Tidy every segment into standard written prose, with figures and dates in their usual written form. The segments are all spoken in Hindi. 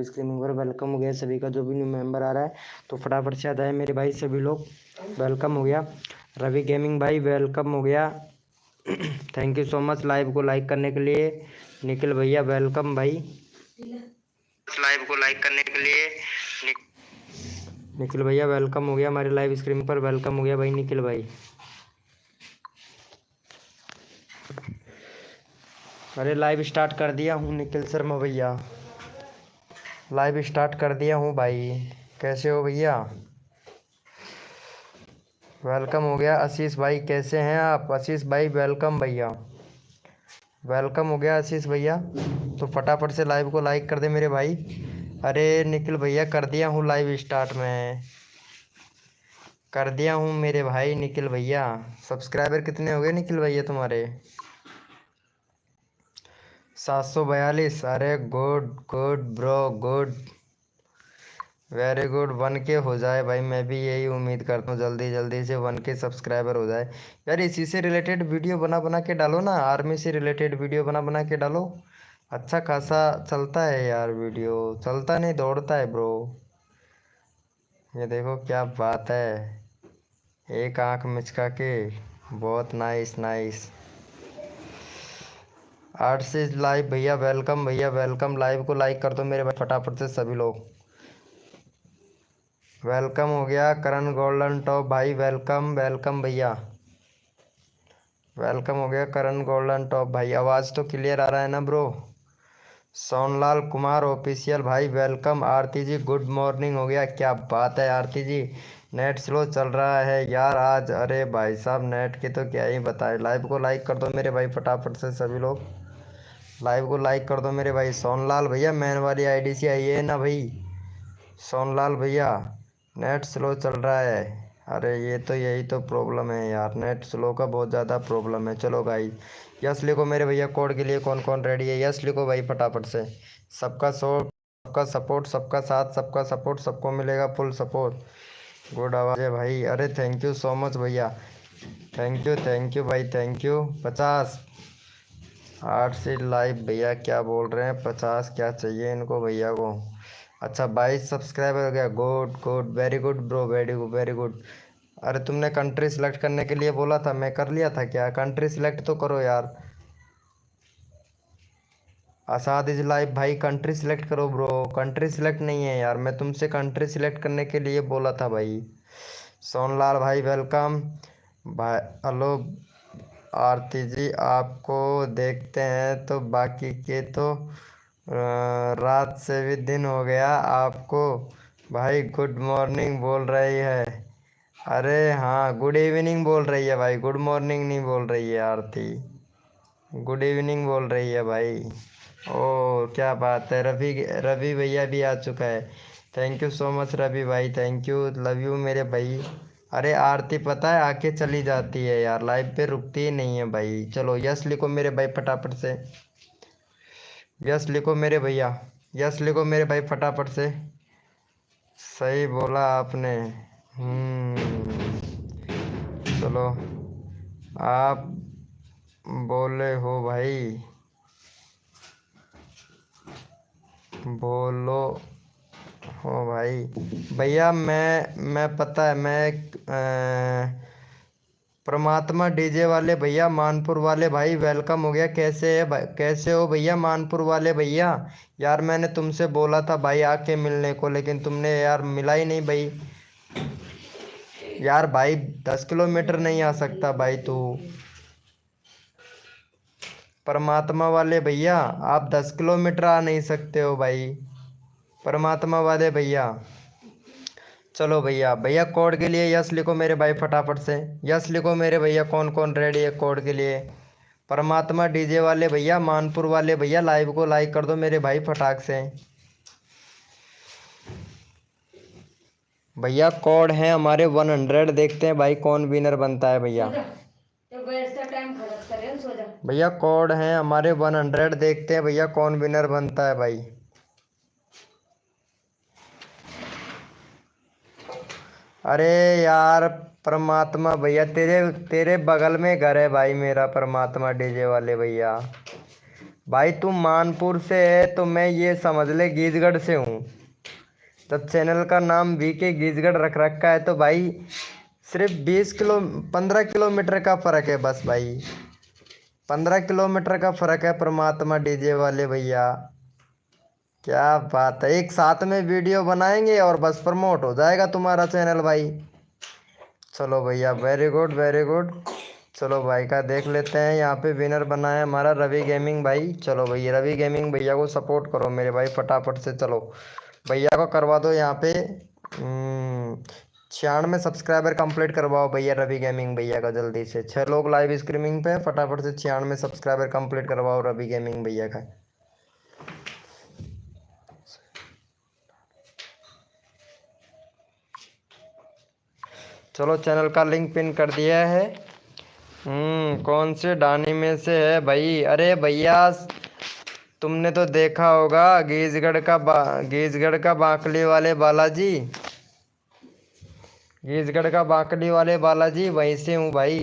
स्क्रीनिंग पर वेलकम हो गया सभी का। जो भी न्यू मेंबर आ रहा है तो फटाफट से आ जाए मेरे भाई। सभी लोग वेलकम हो गया। रवि गेमिंग भाई वेलकम हो गया। Thank you so much live को लाइक करने के लिए। निखिल भैया वेलकम भाई लाइव को लाइक करने के लिए। निखिल भैया वेलकम हो गया हमारे लाइव स्क्रीन पर। वेलकम हो गया भाई निखिल भाई। अरे लाइव स्टार्ट कर दिया हूँ निखिल शर्मा भैया। लाइव स्टार्ट कर दिया हूँ भाई। कैसे हो भैया? वेलकम हो गया। आशीष भाई कैसे हैं आप? आशीष भाई वेलकम भैया। वेलकम हो गया आशीष भैया। तो फटाफट से लाइव को लाइक कर दे मेरे भाई। अरे निखिल भैया कर दिया हूँ लाइव स्टार्ट में। कर दिया हूँ मेरे भाई निखिल भैया। सब्सक्राइबर कितने हो गए निखिल भैया तुम्हारे? 742। अरे good good bro good. Very good. 1K हो जाए भाई। मैं भी यही उम्मीद करता हूँ जल्दी जल्दी से 1K सब्सक्राइबर हो जाए। यार इसी से रिलेटेड वीडियो बना बना के डालो ना। आर्मी से रिलेटेड वीडियो बना बना के डालो। अच्छा खासा चलता है यार वीडियो। चलता नहीं दौड़ता है ब्रो। ये देखो क्या बात है। एक आंख मिचका के। बहुत नाइस नाइस। 8 से लाइव भैया वेलकम भैया वेलकम। लाइव को लाइक कर दो मेरे भाई फटाफट से सभी लोग। वेलकम हो गया करण गोल्डन टॉप भाई। वेलकम वेलकम भैया। वेलकम हो गया करण गोल्डन टॉप भाई। आवाज़ तो क्लियर आ रहा है ना ब्रो? सोनलाल कुमार ऑफिशियल भाई वेलकम। आरती जी गुड मॉर्निंग हो गया। क्या बात है आरती जी। नेट स्लो चल रहा है यार आज। अरे भाई साहब नेट के तो क्या ही बताए। लाइव को लाइक कर दो मेरे भाई फटाफट से सभी लोग। लाइव को लाइक कर दो मेरे भाई। सोनलाल भैया मैन वाली आईडी से आइए ना भाई। सोनलाल भैया नेट स्लो चल रहा है। अरे ये तो यही तो प्रॉब्लम है यार। नेट स्लो का बहुत ज़्यादा प्रॉब्लम है। चलो भाई यस लिखो मेरे भैया। कोड के लिए कौन कौन रेडी है? यस लिखो भाई फटाफट से। सबका सबका सपोर्ट सबका साथ सबका सपोर्ट सबको मिलेगा फुल सपोर्ट। गुड आवाज़ है भाई। अरे थैंक यू सो मच भैया। थैंक यू भाई थैंक यू। 50 8 से लाइव भैया क्या बोल रहे हैं? 50 क्या चाहिए इनको भैया को? अच्छा 22 सब्सक्राइबर हो गया। Good good very good bro very good very good. अरे तुमने कंट्री सिलेक्ट करने के लिए बोला था, मैं कर लिया था क्या? कंट्री सिलेक्ट तो करो यार। आसाद इज लाइव भाई कंट्री सिलेक्ट करो ब्रो। कंट्री सिलेक्ट नहीं है यार। मैं तुमसे कंट्री सिलेक्ट करने के लिए बोला था भाई। सोनलाल भाई वेलकम भाई। हेलो आरती जी आपको देखते हैं तो बाकी के तो रात से भी दिन हो गया आपको भाई। गुड मॉर्निंग बोल रही है। अरे हाँ गुड इवनिंग बोल रही है भाई। गुड मॉर्निंग नहीं बोल रही है आरती। गुड इवनिंग बोल रही है भाई। ओ क्या बात है। रवि रवि भैया भी आ चुका है। Thank you so much Ravi भाई। थैंक यू लव यू मेरे भाई। अरे आरती पता है आके चली जाती है यार। लाइव पे रुकती ही नहीं है भाई। चलो यस लिखो मेरे भाई फटाफट से। यस लिखो मेरे भैया। यस लिखो मेरे भाई फटाफट से। सही बोला आपने। चलो आप बोले हो भाई। बोलो हो भाई। भैया मैं पता है मैं परमात्मा डीजे वाले भैया मानपुर वाले भाई वेलकम हो गया। कैसे है कैसे हो भैया मानपुर वाले भैया? यार मैंने तुमसे बोला था भाई आके मिलने को, लेकिन तुमने यार मिला ही नहीं भाई। यार भाई 10 किलोमीटर नहीं आ सकता भाई तू? परमात्मा वाले भैया आप 10 किलोमीटर आ नहीं सकते हो भाई। परमात्मा वाले भैया चलो भैया। भैया कोड के लिए यस लिखो मेरे भाई फटाफट से। यस लिखो मेरे भैया। कौन कौन रेडी है कोड के लिए? परमात्मा डीजे वाले भैया मानपुर वाले भैया लाइव को लाइक कर दो मेरे भाई फटाक से। भैया कोड है हमारे 100। देखते हैं भाई कौन विनर बनता है भैया। भैया कोड है हमारे 100। देखते हैं भैया कौन विनर बनता है भाई। अरे यार परमात्मा भैया तेरे तेरे बगल में घर है भाई मेरा। परमात्मा डीजे वाले भैया भाई तू मानपुर से है तो मैं ये समझ ले गीजगढ़ से हूँ। जब चैनल का नाम वीके गीजगढ़ रख रखा है तो भाई सिर्फ 15 किलोमीटर का फ़र्क है बस भाई। 15 किलोमीटर का फ़र्क है परमात्मा डीजे वाले भैया। क्या बात है, एक साथ में वीडियो बनाएंगे और बस प्रमोट हो जाएगा तुम्हारा चैनल भाई। चलो भैया, वेरी गुड वेरी गुड। चलो भाई का देख लेते हैं, यहाँ पे विनर बना है हमारा रवि गेमिंग भाई। चलो भैया रवि गेमिंग भैया को सपोर्ट करो मेरे भाई फटाफट से। चलो भैया को करवा दो यहाँ पे 96 सब्सक्राइबर कंप्लीट करवाओ भैया रवि गेमिंग भैया का जल्दी से। 6 लोग लाइव स्ट्रीमिंग पे, फटाफट से 96 सब्सक्राइबर कंप्लीट करवाओ रवि गेमिंग भैया का। चलो चैनल का लिंक पिन कर दिया है। कौन से डानी में से है भाई? अरे भैया तुमने तो देखा होगा गीजगढ़ का बांकली वाले बालाजी, गीजगढ़ का बांकली वाले बालाजी वहीं से हूँ भाई।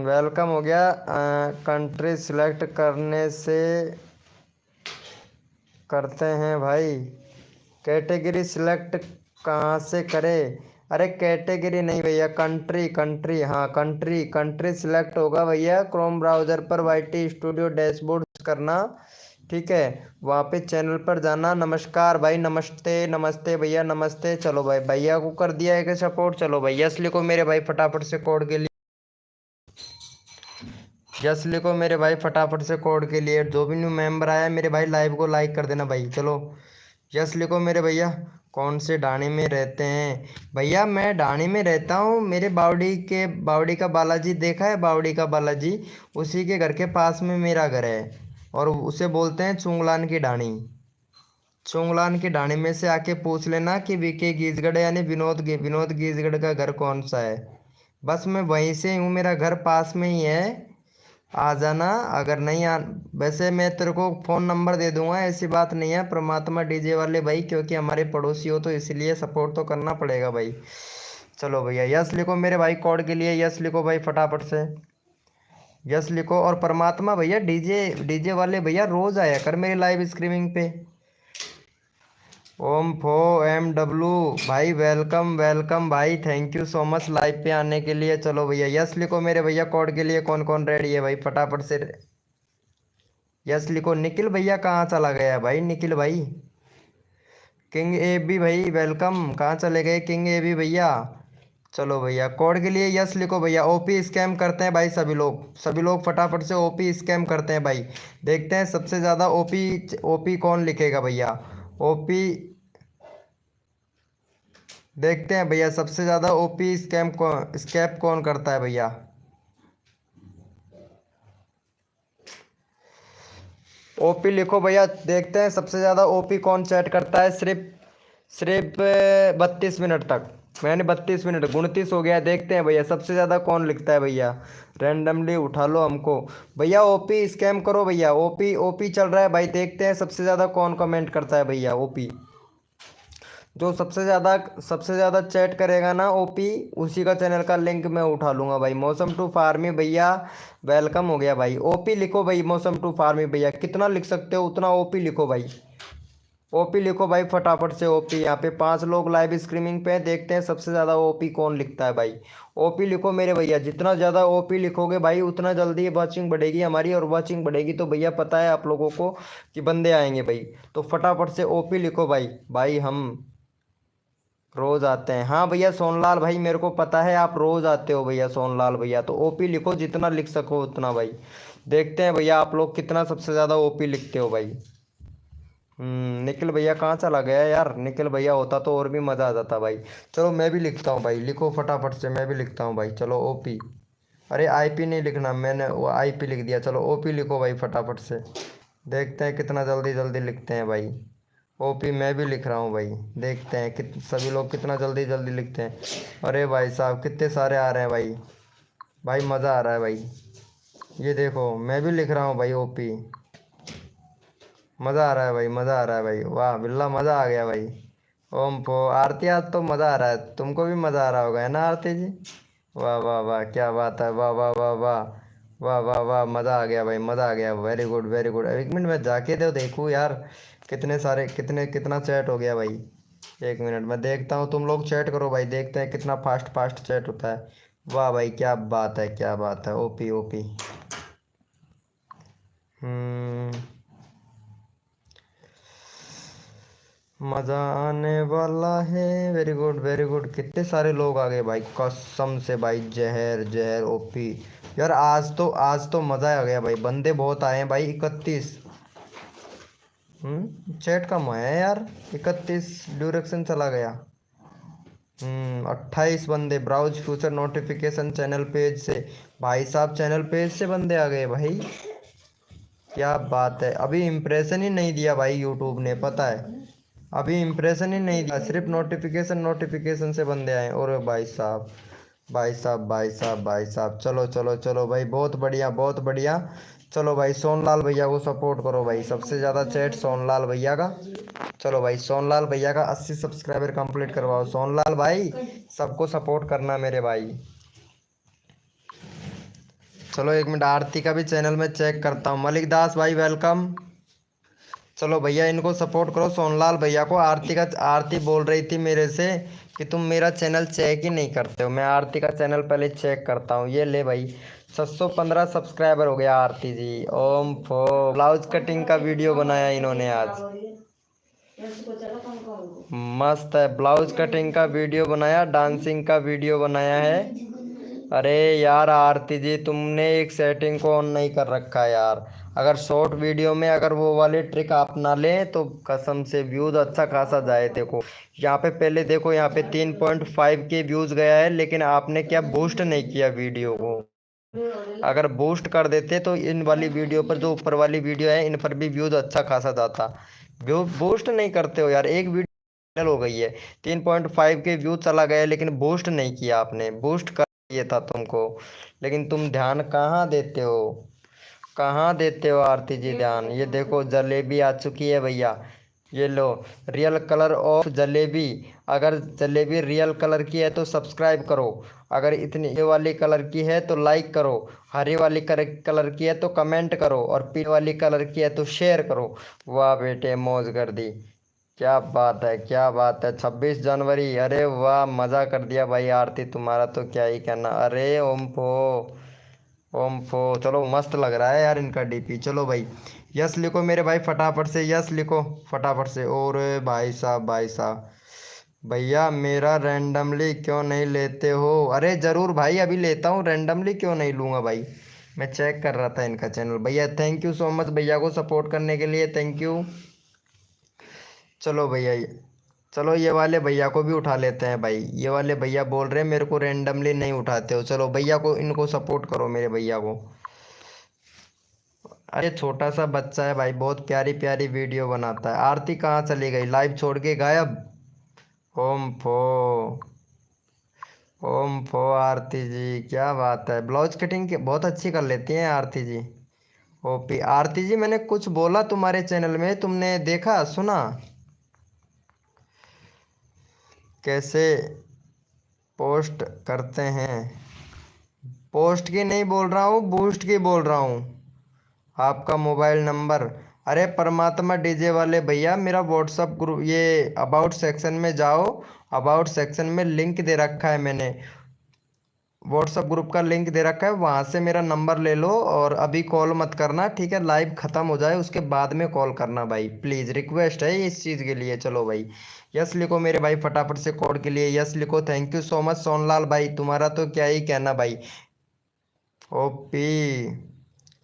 वेलकम हो गया। कंट्री सिलेक्ट करने से करते हैं भाई। कैटेगरी सिलेक्ट कहाँ से करें? अरे कैटेगरी नहीं भैया, कंट्री कंट्री, हाँ कंट्री कंट्री सिलेक्ट होगा भैया। क्रोम ब्राउज़र पर वाईटी स्टूडियो डैशबोर्ड करना, ठीक है। वहाँ पे चैनल पर जाना। नमस्कार भाई, नमस्ते नमस्ते भैया नमस्ते। चलो भाई भैया को कर दिया है कि सपोर्ट। चलो भाई यस लिखो मेरे भाई फटाफट से कोड के लिए, यस लिखो मेरे भाई फटाफट से कोड के लिए। जो भी न्यू मेंबर आया है मेरे भाई लाइव को लाइक कर देना भाई। चलो यस लिखो मेरे भैया। कौन से ढाणी में रहते हैं भैया? मैं ढाणी में रहता हूँ। मेरे बावड़ी का बालाजी देखा है? बावड़ी का बालाजी उसी के घर के पास में मेरा घर है, और उसे बोलते हैं चुंगलान की ढाणी। चुंगलान की ढाणी में से आके पूछ लेना कि वीके गीजगढ़ यानी विनोद गीजगढ़ का घर कौन सा है। बस मैं वहीं से हूँ, मेरा घर पास में ही है। आ जाना। अगर नहीं आ, वैसे मैं तेरे को फ़ोन नंबर दे दूंगा, ऐसी बात नहीं है परमात्मा डीजे वाले भाई, क्योंकि हमारे पड़ोसी हो तो इसलिए सपोर्ट तो करना पड़ेगा भाई। चलो भैया यस लिखो मेरे भाई कोड के लिए, यस लिखो भाई फटाफट से, यस लिखो। और परमात्मा भैया डीजे डीजे वाले भैया रोज़ आया कर मेरी लाइव स्ट्रीमिंग पे। ओम फो एम डब्लू भाई वेलकम वेलकम भाई, thank you so much live पे आने के लिए। चलो भैया यस लिखो मेरे भैया कोड के लिए। कौन कौन रेडी है भाई फटाफट से यस लिखो। निखिल भैया कहाँ चला गया है भाई? निखिल भाई, किंग ए बी भाई वेलकम। कहाँ चले गए किंग ए बी भैया? चलो भैया कोड के लिए यस लिखो भैया। ओपी स्कैम करते हैं भाई सभी लोग फटाफट से ओपी स्कैम करते हैं भाई। देखते हैं सबसे ज़्यादा ओपी ओपी कौन लिखेगा भैया। ओपी देखते हैं भैया सबसे ज़्यादा ओपी स्कैप कौन करता है भैया। ओपी लिखो भैया, देखते हैं सबसे ज़्यादा ओपी कौन चैट करता है। सिर्फ सिर्फ 32 मिनट तक, मैंने 32 मिनट 29 हो गया है। देखते हैं भैया सबसे ज़्यादा कौन लिखता है भैया। रैंडमली उठा लो हमको भैया। ओपी स्कैम करो भैया। ओपी ओपी चल रहा है भाई। देखते हैं सबसे ज़्यादा कौन कमेंट करता है भैया। ओपी जो सबसे ज़्यादा चैट करेगा ना ओपी, उसी का चैनल का लिंक मैं उठा लूँगा भाई। मौसम टू फार्मी भैया वेलकम हो गया भाई। ओपी लिखो भाई। मौसम टू फार्मी भैया कितना लिख सकते हो उतना ओपी लिखो भाई। ओपी लिखो भाई फटाफट से। ओपी यहाँ पे 5 लोग लाइव स्ट्रीमिंग पे हैं। देखते हैं सबसे ज़्यादा ओपी कौन लिखता है भाई। ओपी लिखो मेरे भैया। जितना ज़्यादा ओपी लिखोगे भाई उतना जल्दी वॉचिंग बढ़ेगी हमारी, और वॉचिंग बढ़ेगी तो भैया पता है आप लोगों को कि बंदे आएंगे भाई। तो फटाफट से ओपी लिखो भाई। भाई हम रोज आते हैं, हाँ भैया सोनलाल भाई मेरे को पता है आप रोज आते हो भैया सोनलाल भैया। तो ओपी लिखो जितना लिख सको उतना भाई। देखते हैं भैया आप लोग कितना सबसे ज़्यादा ओपी लिखते हो भाई। निखिल भैया कहाँ चला गया यार? निखिल भैया होता तो और भी मज़ा आ जाता भाई। चलो मैं भी लिखता हूँ भाई, लिखो फटाफट से। मैं भी लिखता हूँ भाई। चलो ओपी, अरे आईपी नहीं लिखना, मैंने वो आईपी लिख दिया। चलो ओपी लिखो भाई फटाफट से। देखते हैं कितना जल्दी जल्दी लिखते हैं भाई। ओपी मैं भी लिख रहा हूँ भाई। देखते हैं सभी लोग कितना जल्दी जल्दी लिखते हैं। अरे भाई साहब कितने सारे आ रहे हैं भाई। भाई मज़ा आ रहा है भाई। ये देखो मैं भी लिख रहा हूँ भाई ओपी। मज़ा आ रहा है भाई, मज़ा आ रहा है भाई। वाह बिल्ला मज़ा आ गया भाई। ओम पो आरती, आज तो मज़ा आ रहा है। तुमको भी मज़ा आ रहा होगा है ना आरती जी? वाह वाह वाह क्या बात है, वाह वाह वाह वाह। वाह वाह वाह, मज़ा आ गया भाई, मज़ा आ गया। Very good very good. एक मिनट में जाके तो देखूँ यार, कितने सारे कितना चैट हो गया भाई। एक मिनट में देखता हूँ, तुम लोग चैट करो भाई, देखते हैं कितना फास्ट फास्ट चैट होता है। वाह भाई, क्या बात है, क्या बात है, ओपी ओपी। हम्म। मज़ा आने वाला है। Very good very good. कितने सारे लोग आ गए भाई, कसम से भाई, जहर जहर ओपी। यार आज तो मज़ा आ गया भाई, बंदे बहुत आए हैं भाई, 31। चैट कम है यार, 31 ड्यूरेक्शन चला गया। 28 बंदे browse future notification channel page से। भाई साहब, चैनल पेज से बंदे आ गए भाई, क्या बात है। अभी इम्प्रेशन ही नहीं दिया भाई यूट्यूब ने, पता है। अभी इम्प्रेशन ही नहीं दिया, सिर्फ नोटिफिकेशन नोटिफिकेशन से बंदे आए। और भाई साहब, भाई साहब, भाई साहब, भाई साहब, चलो चलो चलो भाई, बहुत बढ़िया बहुत बढ़िया। चलो भाई, सोनलाल भैया को सपोर्ट करो भाई, सबसे ज़्यादा चैट सोनलाल भैया का। चलो भाई, सोनलाल भैया का 80 सब्सक्राइबर कंप्लीट करवाओ सोनलाल भाई, सबको सपोर्ट करना मेरे भाई। चलो एक मिनट, आरती का भी चैनल में चेक करता हूँ। मलिक दास भाई वेलकम। चलो भैया, इनको सपोर्ट करो सोनलाल भैया को। आरती बोल रही थी मेरे से कि तुम मेरा चैनल चेक ही नहीं करते हो। मैं आरती का चैनल पहले चेक करता हूँ। ये ले भाई, 715 सब्सक्राइबर हो गया आरती जी। ओम फो, ब्लाउज कटिंग का वीडियो बनाया इन्होंने आज, मस्त है। ब्लाउज कटिंग का वीडियो बनाया, डांसिंग का वीडियो बनाया है। अरे यार आरती जी, तुमने एक सेटिंग को ऑन नहीं कर रखा है यार। अगर शॉर्ट वीडियो में अगर वो वाली ट्रिक आप ना लें तो कसम से व्यूज़ अच्छा खासा जाए। देखो यहाँ पे, पहले देखो यहाँ पे 3.5 के व्यूज़ गया है, लेकिन आपने क्या बूस्ट नहीं किया वीडियो को। अगर बूस्ट कर देते तो इन वाली वीडियो पर, जो ऊपर वाली वीडियो है, इन पर भी व्यूज़ अच्छा खासा जाता। व्यू बूस्ट नहीं करते हो यार, एक वीडियो वायरल हो गई है, 3.5 के व्यू चला गया, लेकिन बूस्ट नहीं किया आपने। बूस्ट कर ये था तुमको, लेकिन तुम ध्यान कहाँ देते हो, कहाँ देते हो आरती जी ध्यान। ये देखो जलेबी आ चुकी है भैया, ये लो, रियल कलर ऑफ जलेबी। अगर जलेबी रियल कलर की है तो सब्सक्राइब करो, अगर इतनी ये वाली कलर की है तो लाइक करो, हरी वाली कलर की है तो कमेंट करो, और पीली वाली कलर की है तो शेयर करो। वाह बेटे, मौज कर दी, क्या बात है, क्या बात है। 26 जनवरी, अरे वाह, मज़ा कर दिया भाई आरती, तुम्हारा तो क्या ही कहना। अरे ओम्फो, ओम्फो, चलो मस्त लग रहा है यार इनका डीपी। चलो भाई, यस लिखो मेरे भाई, फटाफट से यस लिखो, फटाफट से। और भाई साहब, भाई साहब, भैया मेरा रैंडमली क्यों नहीं लेते हो। अरे ज़रूर भाई, अभी लेता हूँ, रैंडमली क्यों नहीं लूँगा भाई। मैं चेक कर रहा था इनका चैनल। भैया थैंक यू सो मच भैया को सपोर्ट करने के लिए, थैंक यू। चलो भैया, चलो ये वाले भैया को भी उठा लेते हैं भाई। ये वाले भैया बोल रहे हैं मेरे को रेंडमली नहीं उठाते हो। चलो भैया को, इनको सपोर्ट करो मेरे भैया को। अरे छोटा सा बच्चा है भाई, बहुत प्यारी प्यारी वीडियो बनाता है। आरती कहाँ चली गई, लाइव छोड़ के गायब। ओम फो, ओम फो आरती जी, क्या बात है। ब्लाउज कटिंग के बहुत अच्छी कर लेती हैं आरती जी। ओपी आरती जी, मैंने कुछ बोला तुम्हारे चैनल में, तुमने देखा सुना? कैसे पोस्ट करते हैं? पोस्ट की नहीं बोल रहा हूँ, बूस्ट की बोल रहा हूँ। आपका मोबाइल नंबर। अरे परमात्मा डीजे वाले भैया, मेरा व्हाट्सअप ग्रुप, ये अबाउट सेक्शन में जाओ। अबाउट सेक्शन में लिंक दे रखा है मैंने, व्हाट्सअप ग्रुप का लिंक दे रखा है, वहाँ से मेरा नंबर ले लो। और अभी कॉल मत करना, ठीक है, लाइव ख़त्म हो जाए उसके बाद में कॉल करना भाई, प्लीज़ रिक्वेस्ट है इस चीज़ के लिए। चलो भाई, यस लिखो मेरे भाई, फटाफट से कोड के लिए यस लिखो। Thank you so much Sonlal भाई, तुम्हारा तो क्या ही कहना भाई। ओपी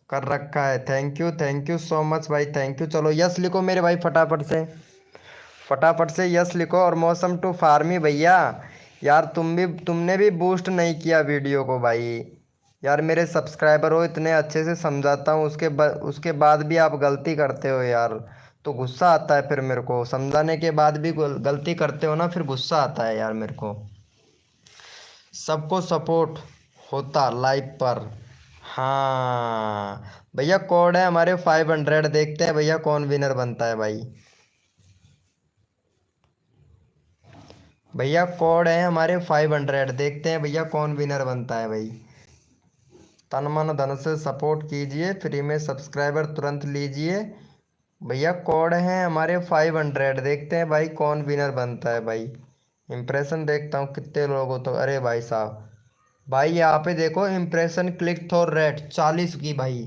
कर रखा है, थैंक यू सो मच भाई, थैंक यू। चलो यस लिखो मेरे भाई, फटाफट से, फटाफट से यस लिखो। और मौसम टू फार्मी भैया, यार तुमने भी बूस्ट नहीं किया वीडियो को भाई। यार मेरे सब्सक्राइबर हो, इतने अच्छे से समझाता हूँ, उसके बाद भी आप गलती करते हो यार, तो गुस्सा आता है फिर मेरे को। समझाने के बाद भी गलती करते हो ना, फिर गुस्सा आता है यार मेरे को। सबको सपोर्ट होता लाइव पर। हाँ भैया, कोड है हमारे 500, देखते हैं भैया कौन विनर बनता है भाई। भैया कोड है हमारे 500, देखते हैं भैया कौन विनर बनता है भाई। तन मन धन से सपोर्ट कीजिए, फ्री में सब्सक्राइबर तुरंत लीजिए भैया। कोड है हमारे 500। देखते हैं भाई कौन विनर बनता है भाई। इम्प्रेशन देखता हूँ कितने लोग हो तो। अरे भाई साहब, भाई यहाँ पे देखो इम्प्रेशन क्लिक थ्रो रेट 40 की भाई।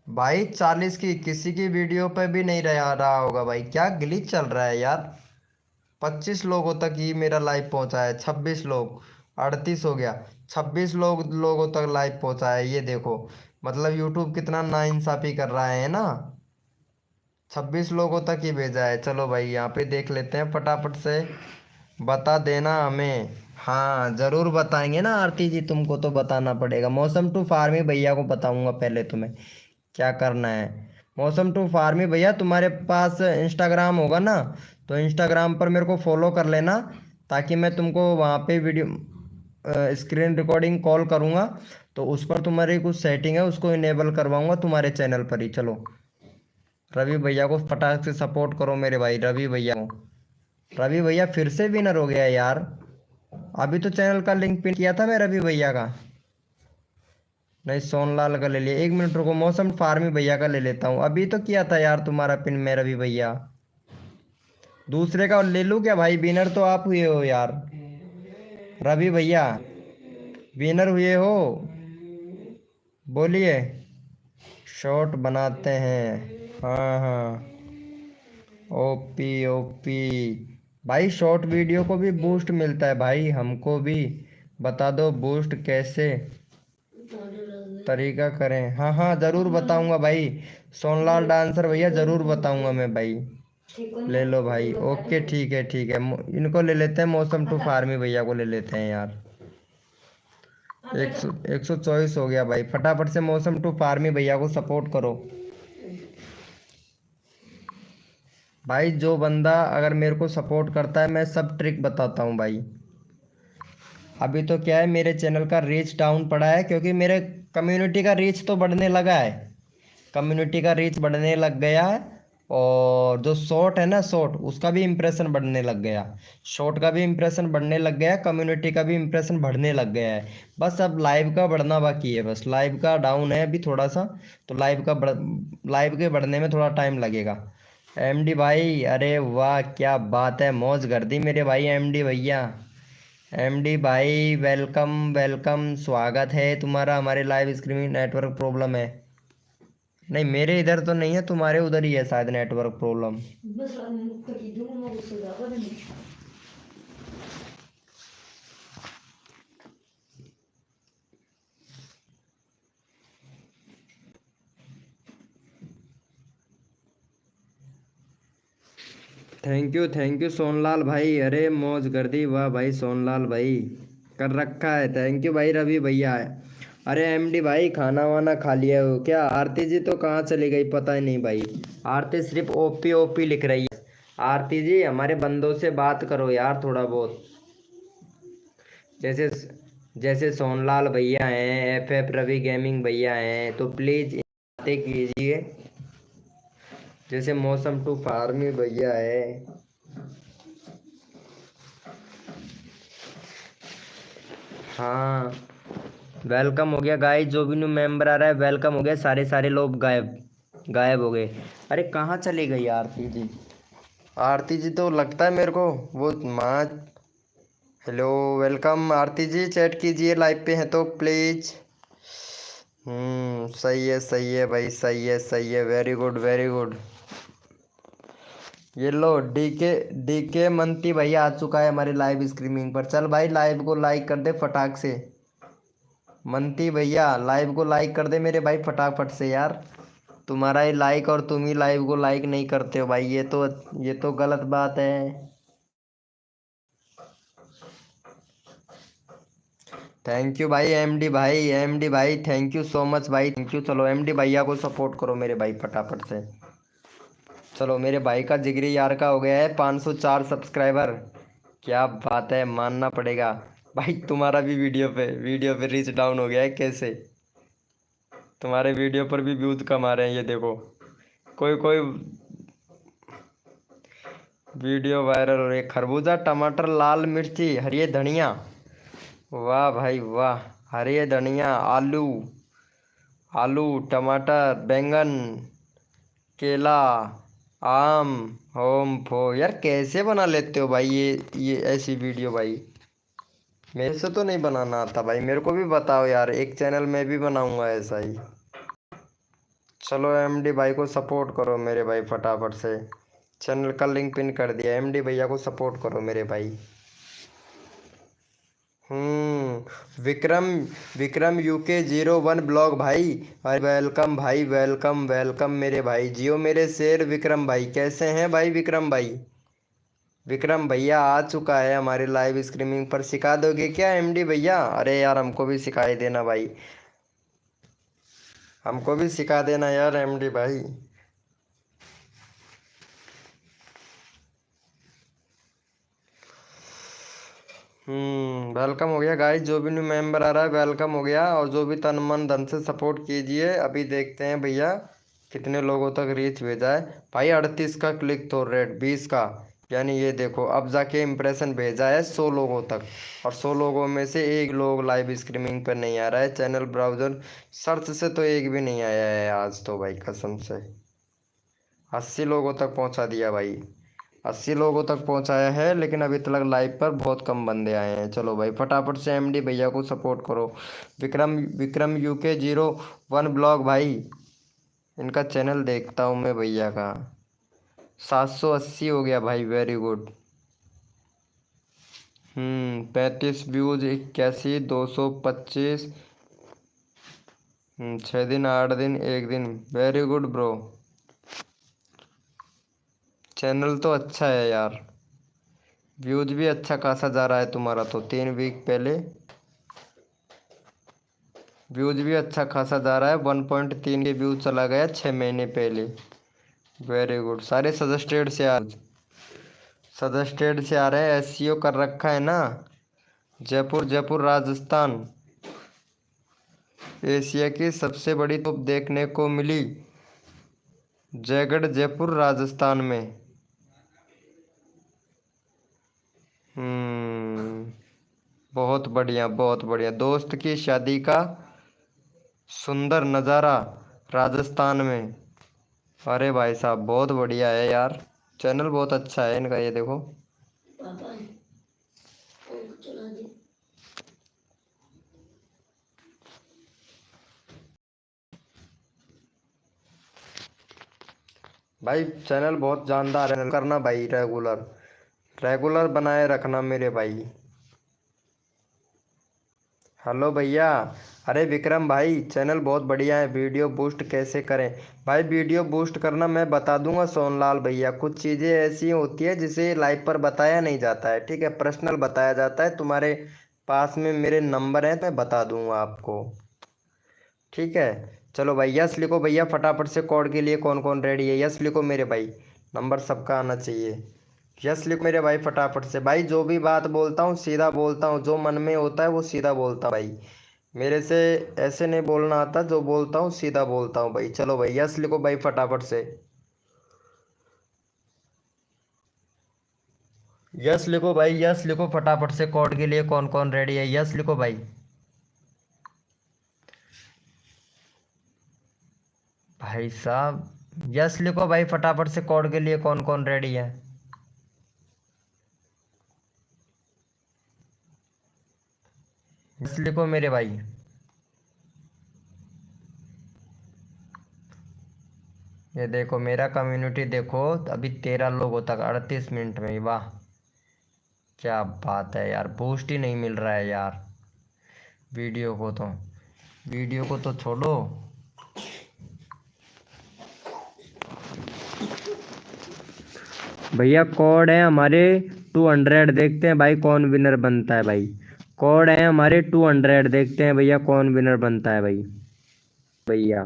भाई 40 की किसी की वीडियो पे भी नहीं रहा होगा भाई। क्या ग्लिच चल रहा है यार। 25 लोगों तक ही मेरा लाइव पहुंचा है। 26 लोग, 38 हो गया। 26 लोगों तक लाइव पहुंचा है, ये देखो। मतलब यूट्यूब कितना नाइंसाफी कर रहा है ना। 26 लोगों तक ही भेजा है। चलो भाई यहाँ पे देख लेते हैं फटाफट से। बता देना हमें। हाँ जरूर बताएंगे ना आरती जी, तुमको तो बताना पड़ेगा। मौसम टू फार्मी भैया को बताऊंगा पहले तुम्हें क्या करना है। मौसम टू फार्मी भैया, तुम्हारे पास इंस्टाग्राम होगा ना, तो इंस्टाग्राम पर मेरे को फॉलो कर लेना, ताकि मैं तुमको वहाँ पे वीडियो स्क्रीन रिकॉर्डिंग कॉल करूँगा, तो उस पर तुम्हारी कुछ सेटिंग है उसको इनेबल करवाऊँगा तुम्हारे चैनल पर ही। चलो रवि भैया को फटाक से सपोर्ट करो मेरे भाई, रवि भैया को। रवि भैया फिर से विनर हो गया यार। अभी तो चैनल का लिंक पिन किया था मैं रवि भैया का। नहीं सोनलाल का ले लिया, 1 मिनट रुको। मौसम फार्मी भैया का ले लेता हूँ। अभी तो किया था यार तुम्हारा पिन मैं रवि भैया। दूसरे का ले लूँ क्या भाई? विनर तो आप हुए हो यार रवि भैया, विनर हुए हो। बोलिए। शॉर्ट बनाते हैं, हाँ हाँ। ओपी ओपी भाई, शॉर्ट वीडियो को भी बूस्ट मिलता है भाई, हमको भी बता दो बूस्ट कैसे तरीका करें। हाँ हाँ जरूर बताऊंगा भाई। सोनलाल डांसर भैया जरूर बताऊंगा मैं भाई। ले लो भाई, ओके ठीक है ठीक है। इनको ले लेते हैं, मौसम टू फार्मी भैया को ले लेते हैं यार। 124 हो गया भाई। फटाफट से मौसम टू फार्मी भैया को सपोर्ट करो भाई। जो बंदा अगर मेरे को सपोर्ट करता है मैं सब ट्रिक बताता हूँ भाई। अभी तो क्या है, मेरे चैनल का रीच डाउन पड़ा है, क्योंकि मेरे कम्युनिटी का रीच तो बढ़ने लगा है। कम्युनिटी का रीच बढ़ने लग गया है। और जो शॉर्ट है ना, शॉर्ट उसका भी इम्प्रेशन बढ़ने लग गया। शॉर्ट का भी इम्प्रेशन बढ़ने लग गया है, कम्युनिटी का भी इम्प्रेशन बढ़ने लग गया है। बस अब लाइव का बढ़ना बाकी है। बस लाइव का डाउन है अभी थोड़ा सा, तो लाइव के बढ़ने में थोड़ा टाइम लगेगा। एमडी भाई, अरे वाह क्या बात है, मौज कर दी मेरे भाई एमडी भैया। एमडी भाई वेलकम वेलकम, स्वागत है तुम्हारा हमारे लाइव स्ट्रीमिंग। नेटवर्क प्रॉब्लम है? नहीं मेरे इधर तो नहीं है, तुम्हारे उधर ही है शायद network problem. Thank you Sonlal भाई, अरे मौज कर दी, वाह भाई सोनलाल भाई कर रखा है। थैंक यू भाई रवि भैया। अरे एमडी भाई खाना वाना खा लिया हो क्या? आरती जी तो कहाँ चली गई पता ही नहीं भाई। आरती सिर्फ ओपी ओपी लिख रही है। आरती जी हमारे बंदों से बात करो यार थोड़ा बहुत। जैसे जैसे सोनलाल भैया हैं, एफ रवि गेमिंग भैया हैं, तो प्लीज बातें कीजिए। जैसे मौसम टू फार्मी भैया है। हाँ वेलकम हो गया गाइस, जो भी न्यू मेंबर आ रहा है वेलकम हो गया। सारे सारे लोग गायब गायब हो गए। अरे कहाँ चली गई आरती जी? आरती जी तो लगता है मेरे को वो माँ। हेलो वेलकम आरती जी, चैट कीजिए, लाइव पे हैं तो प्लीज। सही है भाई, सही है, वेरी गुड वेरी गुड। ये लो डीके मंती भैया आ चुका है हमारे लाइव स्ट्रीमिंग पर। चल भाई लाइव को लाइक कर दे फटाक से। मंती भैया लाइव को लाइक कर दे मेरे भाई फटाफट से यार। तुम्हारा ही लाइक और तुम ही लाइव को लाइक नहीं करते हो भाई, ये तो गलत बात है। थैंक यू भाई एमडी भाई थैंक यू सो मच भाई, थैंक यू। चलो एमडी भैया को सपोर्ट करो मेरे भाई फटाफट से। चलो मेरे भाई का जिगरी यार का हो गया है 504 सब्सक्राइबर। क्या बात है, मानना पड़ेगा भाई। तुम्हारा भी वीडियो पे रीच डाउन हो गया है कैसे? तुम्हारे वीडियो पर भी व्यूज कम आ रहे हैं, ये देखो। कोई कोई वीडियो वायरल हो रही है। खरबूजा, टमाटर, लाल मिर्ची, हरी धनिया। वाह भाई वाह। हरी धनिया, आलू, आलू, टमाटर, बैंगन, केला, आम, होम फो। यार कैसे बना लेते हो भाई ये ऐसी वीडियो भाई? मेरे से तो नहीं बनाना आता भाई, मेरे को भी बताओ यार, एक चैनल में भी बनाऊंगा ऐसा ही। चलो एमडी भाई को सपोर्ट करो मेरे भाई फटाफट से। चैनल का लिंक पिन कर दिया, एमडी भैया को सपोर्ट करो मेरे भाई। विक्रम, विक्रम UK01 ब्लॉग भाई, अरे वेलकम भाई, वेलकम वेलकम मेरे भाई। जियो मेरे शेर विक्रम भाई, कैसे हैं भाई विक्रम भाई? विक्रम भैया आ चुका है हमारे लाइव स्ट्रीमिंग पर, सिखा दोगे क्या एमडी भैया? अरे यार हमको भी सिखाई देना भाई, हमको भी सिखा देना यार एमडी भाई। वेलकम हो गया गाइस, जो भी न्यू मेंबर आ रहा है वेलकम हो गया, और जो भी तन मन धन से सपोर्ट कीजिए। अभी देखते हैं भैया कितने लोगों तक रीच भेजा है भाई। 38 का क्लिक थ्रू रेट, 20 का, यानी ये देखो अब जाके इम्प्रेशन भेजा है 100 लोगों तक, और 100 लोगों में से एक लोग लाइव स्ट्रीमिंग पर नहीं आ रहा है। चैनल ब्राउज़र सर्च से तो एक भी नहीं आया है आज तो भाई, कसम से। 80 लोगों तक पहुंचा दिया भाई, 80 लोगों तक पहुंचाया है, लेकिन अभी तक लाइव पर बहुत कम बंदे आए हैं। चलो भाई फटाफट से एमडी भैया को सपोर्ट करो। विक्रम, विक्रम UK01 ब्लॉग भाई, इनका चैनल देखता हूँ मैं भैया का। 780 हो गया भाई, वेरी गुड। 35 व्यूज, 81, 225। 6 दिन, 8 दिन, 1 दिन, वेरी गुड ब्रो। चैनल तो अच्छा है यार, व्यूज भी अच्छा खासा जा रहा है तुम्हारा तो। 3 वीक पहले व्यूज भी अच्छा खासा जा रहा है, 1.3 के व्यूज चला गया 6 महीने पहले। Very good. सारे सजेस्टेड से आ रहे हैं, SEO कर रखा है ना। जयपुर, जयपुर राजस्थान, एशिया की सबसे बड़ी तोप देखने को मिली जयगढ़, जयपुर राजस्थान में। हम्म बहुत बढ़िया, बहुत बढ़िया। दोस्त की शादी का सुंदर नज़ारा राजस्थान में। अरे भाई साहब बहुत बढ़िया है यार, चैनल बहुत अच्छा है इनका, ये देखो। भाई चैनल बहुत जानदार है, करना भाई रेगुलर, रेगुलर बनाए रखना मेरे भाई। हेलो भैया, अरे विक्रम भाई चैनल बहुत बढ़िया है, वीडियो बूस्ट कैसे करें? भाई वीडियो बूस्ट करना मैं बता दूंगा सोनलाल भैया। कुछ चीज़ें ऐसी होती है जिसे लाइव पर बताया नहीं जाता है, ठीक है, पर्सनल बताया जाता है। तुम्हारे पास में मेरे नंबर हैं तो मैं बता दूंगा आपको, ठीक है। चलो भाई यस लिखो भैया फटाफट से, कोड के लिए कौन कौन रेडी है? यस लिखो मेरे भाई, नंबर सबका आना चाहिए। यस लिखो मेरे भाई फटाफट से। भाई जो भी बात बोलता हूँ सीधा बोलता हूँ, जो मन में होता है वो सीधा बोलता हूँ भाई, मेरे से ऐसे नहीं बोलना आता, जो बोलता हूँ सीधा बोलता हूँ भाई। चलो भाई यस लिखो भाई फटाफट से, यस लिखो भाई, यस लिखो फटाफट से। कोड के लिए कौन कौन रेडी है? यस लिखो भाई। भाई साहब यस लिखो भाई फटाफट से, कोड के लिए कौन कौन रेडी है? यस लिखो मेरे भाई। ये देखो मेरा कम्युनिटी देखो, अभी 13 लोगों तक 38 मिनट में ही, वाह क्या बात है यार। बूस्ट ही नहीं मिल रहा है यार वीडियो को तो, वीडियो को तो छोड़ो। भैया कोड है हमारे 200, देखते हैं भाई कौन विनर बनता है भाई। कोड है हमारे 200, देखते हैं भैया कौन विनर बनता है भाई। भैया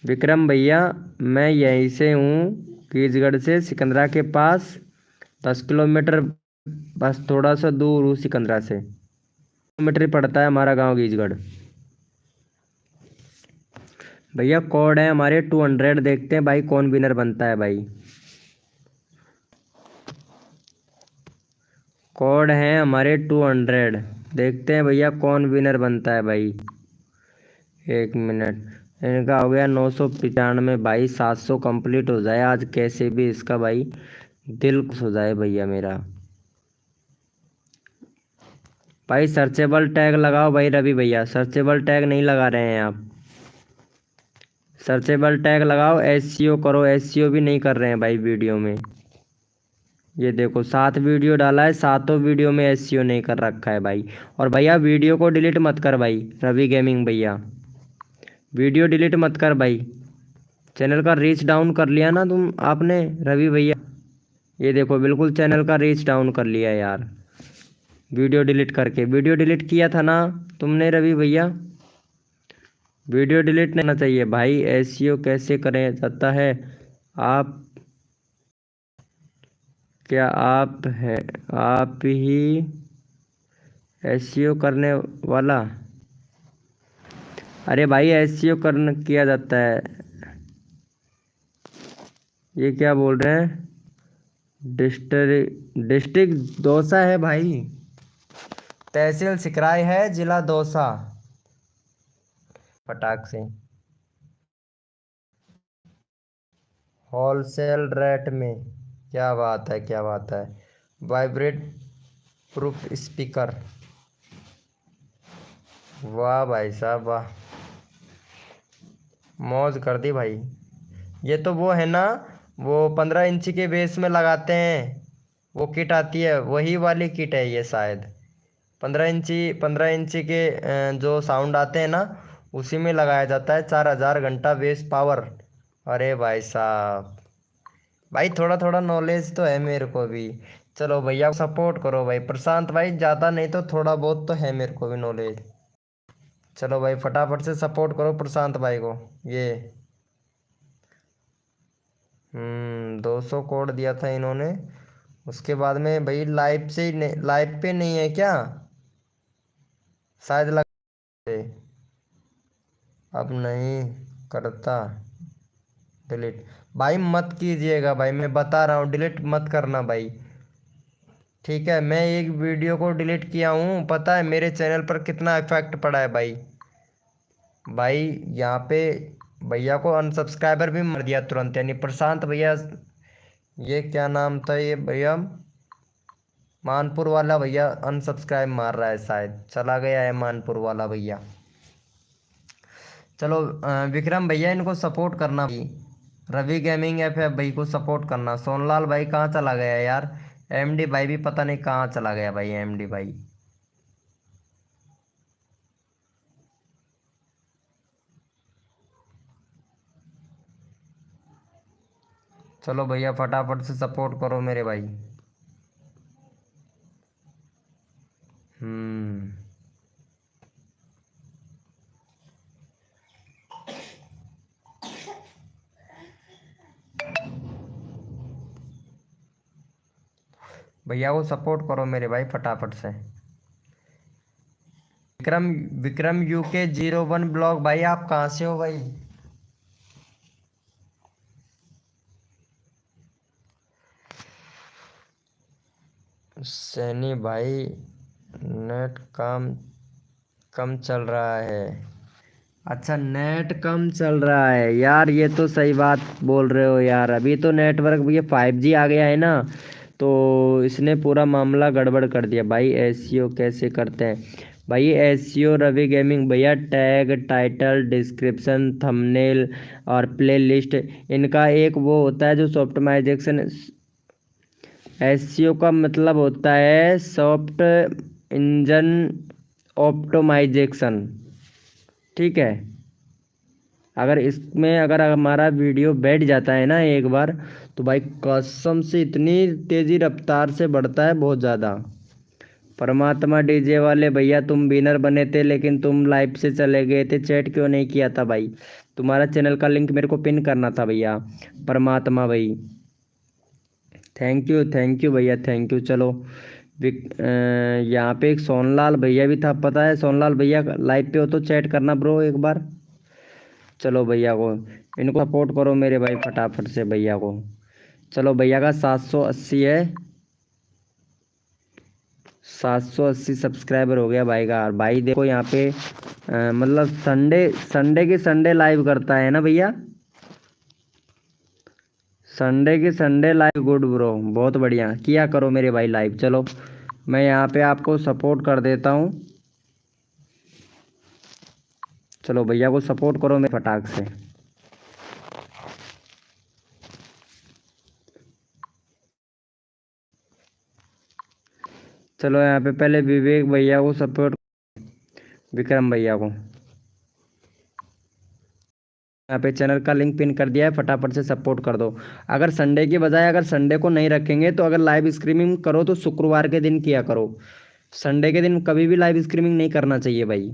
विक्रम भैया, मैं यहीं से हूँ, कीजगढ़ से, सिकंदरा के पास, 10 किलोमीटर, बस थोड़ा सा दूर हूँ सिकंदरा से। किलोमीटर ही पड़ता है हमारा गांव कीजगढ़। भैया कोड है हमारे 200, देखते हैं भाई कौन विनर बनता है भाई। कोड है हमारे 200। देखते हैं भैया कौन विनर बनता है भाई। 1 मिनट। इनका हो गया 995 भाई। 700 कंप्लीट हो जाए आज कैसे भी इसका भाई, दिल खुश हो जाए भैया मेरा। भाई सर्चेबल टैग लगाओ भाई रवि भैया, सर्चेबल टैग नहीं लगा रहे हैं आप। सर्चेबल टैग लगाओ, एसईओ करो, एसईओ भी नहीं कर रहे हैं भाई वीडियो में। ये देखो 7 वीडियो डाला है, 7 वीडियो में एसईओ नहीं कर रखा है भाई। और भैया वीडियो को डिलीट मत कर भाई रवि गेमिंग भैया, वीडियो डिलीट मत कर भाई। चैनल का रीच डाउन कर लिया ना तुम आपने रवि भैया। ये देखो बिल्कुल चैनल का रीच डाउन कर लिया यार, वीडियो डिलीट करके। वीडियो डिलीट किया था ना तुमने रवि भैया, वीडियो डिलीट नहीं होना चाहिए भाई। एसईओ कैसे करें जाता है आप, क्या आप है आप ही एसईओ करने वाला? अरे भाई एसईओ करना किया जाता है। ये क्या बोल रहे हैं? डिस्ट्रिक्ट दौसा है भाई, तहसील सिकराई है, जिला दौसा। फटाक से होलसेल रेट में। क्या बात है, क्या बात है। वाइब्रेट प्रूफ स्पीकर, वाह भाई साहब वाह, मौज कर दी भाई। ये तो वो है ना, वो 15 इंची के बेस में लगाते हैं, वो किट आती है, वही वाली किट है ये शायद। 15 इंची के जो साउंड आते हैं ना, उसी में लगाया जाता है। 4000 घंटा बेस पावर। अरे भाई साहब, भाई थोड़ा थोड़ा नॉलेज तो है मेरे को भी। चलो भैया सपोर्ट करो भाई प्रशांत भाई, ज़्यादा नहीं तो थोड़ा बहुत तो है मेरे को भी नॉलेज। चलो भाई फटाफट से सपोर्ट करो प्रशांत भाई को। ये 200 कोड दिया था इन्होंने। उसके बाद में भाई लाइव से ही लाइव पे नहीं है क्या शायद लग, अब नहीं करता डिलीट। भाई मत कीजिएगा भाई, मैं बता रहा हूँ डिलीट मत करना भाई। ठीक है, मैं एक वीडियो को डिलीट किया हूँ, पता है मेरे चैनल पर कितना इफेक्ट पड़ा है भाई। भाई यहाँ पे भैया को अनसब्सक्राइबर भी मार दिया तुरंत, यानी प्रशांत भैया। ये क्या नाम था ये भैया, मानपुर वाला भैया अनसब्सक्राइब मार रहा है, शायद चला गया है मानपुर वाला भैया। चलो विक्रम भैया इनको सपोर्ट करना भाई, रवि गेमिंग एफ भाई को सपोर्ट करना। सोनलाल भाई कहाँ चला गया यार, एमडी भाई भी पता नहीं कहाँ चला गया भाई, एमडी भाई। चलो भैया फटाफट से सपोर्ट करो मेरे भाई। हम्म। भैया को सपोर्ट करो मेरे भाई फटाफट से। विक्रम विक्रम यूके 01 ब्लॉग भाई, आप कहाँ से हो भाई? सैनी भाई नेट काम कम चल रहा है। अच्छा नेट कम चल रहा है यार, ये तो सही बात बोल रहे हो यार। अभी तो नेटवर्क ये 5G आ गया है ना, तो इसने पूरा मामला गड़बड़ कर दिया भाई। एसईओ कैसे करते हैं भाई? एसईओ रवि गेमिंग भैया, टैग, टाइटल, डिस्क्रिप्शन, थंबनेल और प्ले लिस्ट, इनका एक वो होता है जो ऑप्टिमाइजेशन। एसईओ का मतलब होता है सॉफ्ट इंजन ऑप्टिमाइजेशन। ठीक है, अगर इसमें अगर हमारा वीडियो बैठ जाता है ना एक बार, तो भाई कसम से इतनी तेज़ी रफ्तार से बढ़ता है, बहुत ज़्यादा। परमात्मा डीजे वाले भैया तुम विनर बने थे, लेकिन तुम लाइव से चले गए थे, चैट क्यों नहीं किया था भाई? तुम्हारा चैनल का लिंक मेरे को पिन करना था भैया परमात्मा भाई। थैंक यू भैया, थैंक यू। चलो यहाँ पे एक सोनलाल भैया भी था, पता है सोनलाल भैया लाइव पे हो तो चैट करना ब्रो एक बार। चलो भैया को, इनको सपोर्ट करो मेरे भाई फटाफट से भैया को। चलो भैया का 780 है। 780 सब्सक्राइबर हो गया भाई का। और भाई देखो यहाँ पे मतलब संडे संडे के संडे लाइव करता है ना भैया, संडे के संडे लाइव। गुड ब्रो, बहुत बढ़िया किया करो मेरे भाई लाइव। चलो मैं यहाँ पे आपको सपोर्ट कर देता हूँ। चलो भैया को सपोर्ट करो मेरे फटाक से। चलो यहाँ पे पहले विवेक भैया को सपोर्ट, विक्रम भैया को। यहाँ पे चैनल का लिंक पिन कर दिया है, फटाफट से सपोर्ट कर दो। अगर संडे के बजाय अगर संडे को नहीं रखेंगे तो अगर लाइव स्ट्रीमिंग करो तो शुक्रवार के दिन किया करो। संडे के दिन कभी भी लाइव स्ट्रीमिंग नहीं करना चाहिए भाई।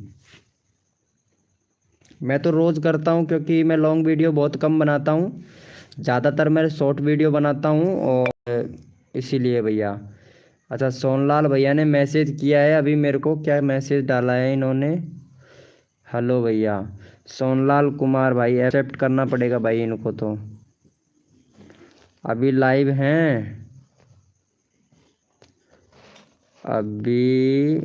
मैं तो रोज़ करता हूँ क्योंकि मैं लॉन्ग वीडियो बहुत कम बनाता हूँ, ज़्यादातर मैं शॉर्ट वीडियो बनाता हूँ और इसीलिए भैया। अच्छा सोनलाल भैया ने मैसेज किया है अभी मेरे को, क्या मैसेज डाला है इन्होंने? हेलो भैया सोनलाल कुमार भाई, एक्सेप्ट करना पड़ेगा भाई इनको तो। अभी लाइव हैं, अभी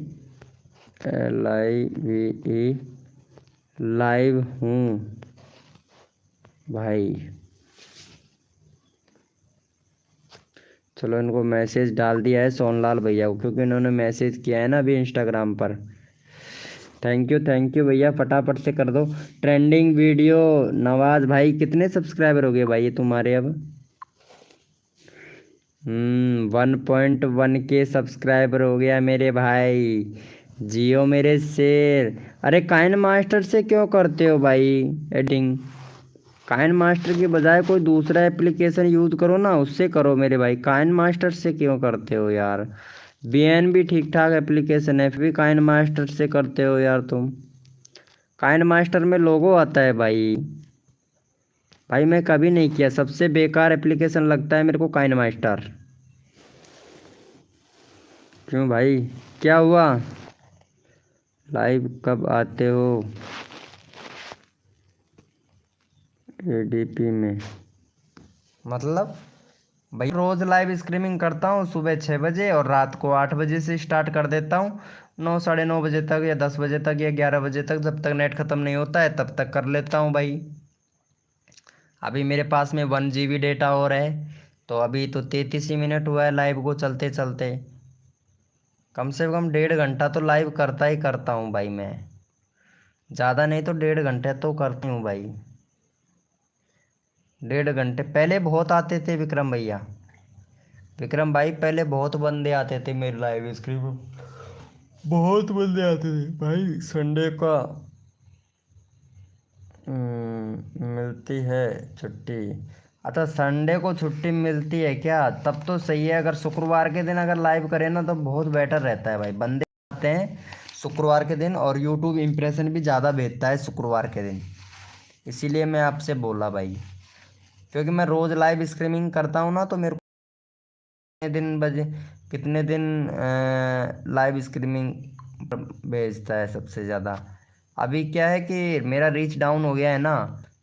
लाइव हूँ भाई। चलो इनको मैसेज डाल दिया है सोनलाल भैया को, क्योंकि इन्होंने मैसेज किया है ना अभी इंस्टाग्राम पर। थैंक यू भैया, फटाफट से कर दो ट्रेंडिंग वीडियो। नवाज भाई कितने सब्सक्राइबर हो गए भाई ये तुम्हारे अब? 1.1 के सब्सक्राइबर हो गया मेरे भाई। जियो मेरे शेर। अरे काइन मास्टर से क्यों करते हो भाई एडिटिंग? काइन मास्टर की बजाय कोई दूसरा एप्लीकेशन यूज़ करो ना, उससे करो मेरे भाई। काइन मास्टर से क्यों करते हो यार? बीएन भी ठीक ठाक एप्लीकेशन है, फिर भी काइन मास्टर से करते हो यार तुम। काइन मास्टर में लोगो आता है भाई। भाई मैं कभी नहीं किया, सबसे बेकार एप्लीकेशन लगता है मेरे को काइन मास्टर। क्यों भाई, क्या हुआ? लाइव कब आते हो एडीपी में? मतलब भाई रोज़ लाइव स्ट्रीमिंग करता हूँ, सुबह 6 बजे और रात को 8 बजे से स्टार्ट कर देता हूँ। 9 साढ़े 9 बजे तक या 10 बजे तक या 11 बजे तक, जब तक नेट ख़त्म नहीं होता है तब तक कर लेता हूँ भाई। अभी मेरे पास में 1 GB डेटा और है, तो अभी तो 33 ही मिनट हुआ है लाइव को चलते चलते। कम से कम 1.5 घंटा तो लाइव करता ही करता हूँ भाई मैं, ज़्यादा नहीं तो 1.5 घंटे तो करती हूँ भाई। 1.5 घंटे पहले बहुत आते थे विक्रम भैया, विक्रम भाई पहले बहुत बंदे आते थे मेरे लाइव स्ट्रीम में, बहुत बंदे आते थे भाई। संडे का मिलती है छुट्टी? अच्छा संडे को छुट्टी मिलती है क्या? तब तो सही है। अगर शुक्रवार के दिन अगर लाइव करें ना तो बहुत बेटर रहता है भाई, बंदे आते हैं शुक्रवार के दिन और यूट्यूब इम्प्रेशन भी ज़्यादा भेजता है शुक्रवार के दिन। इसीलिए मैं आपसे बोला भाई, क्योंकि मैं रोज़ लाइव स्ट्रीमिंग करता हूँ ना, तो मेरे को कितने दिन लाइव स्ट्रीमिंग भेजता है सबसे ज़्यादा। अभी क्या है कि मेरा रीच डाउन हो गया है ना,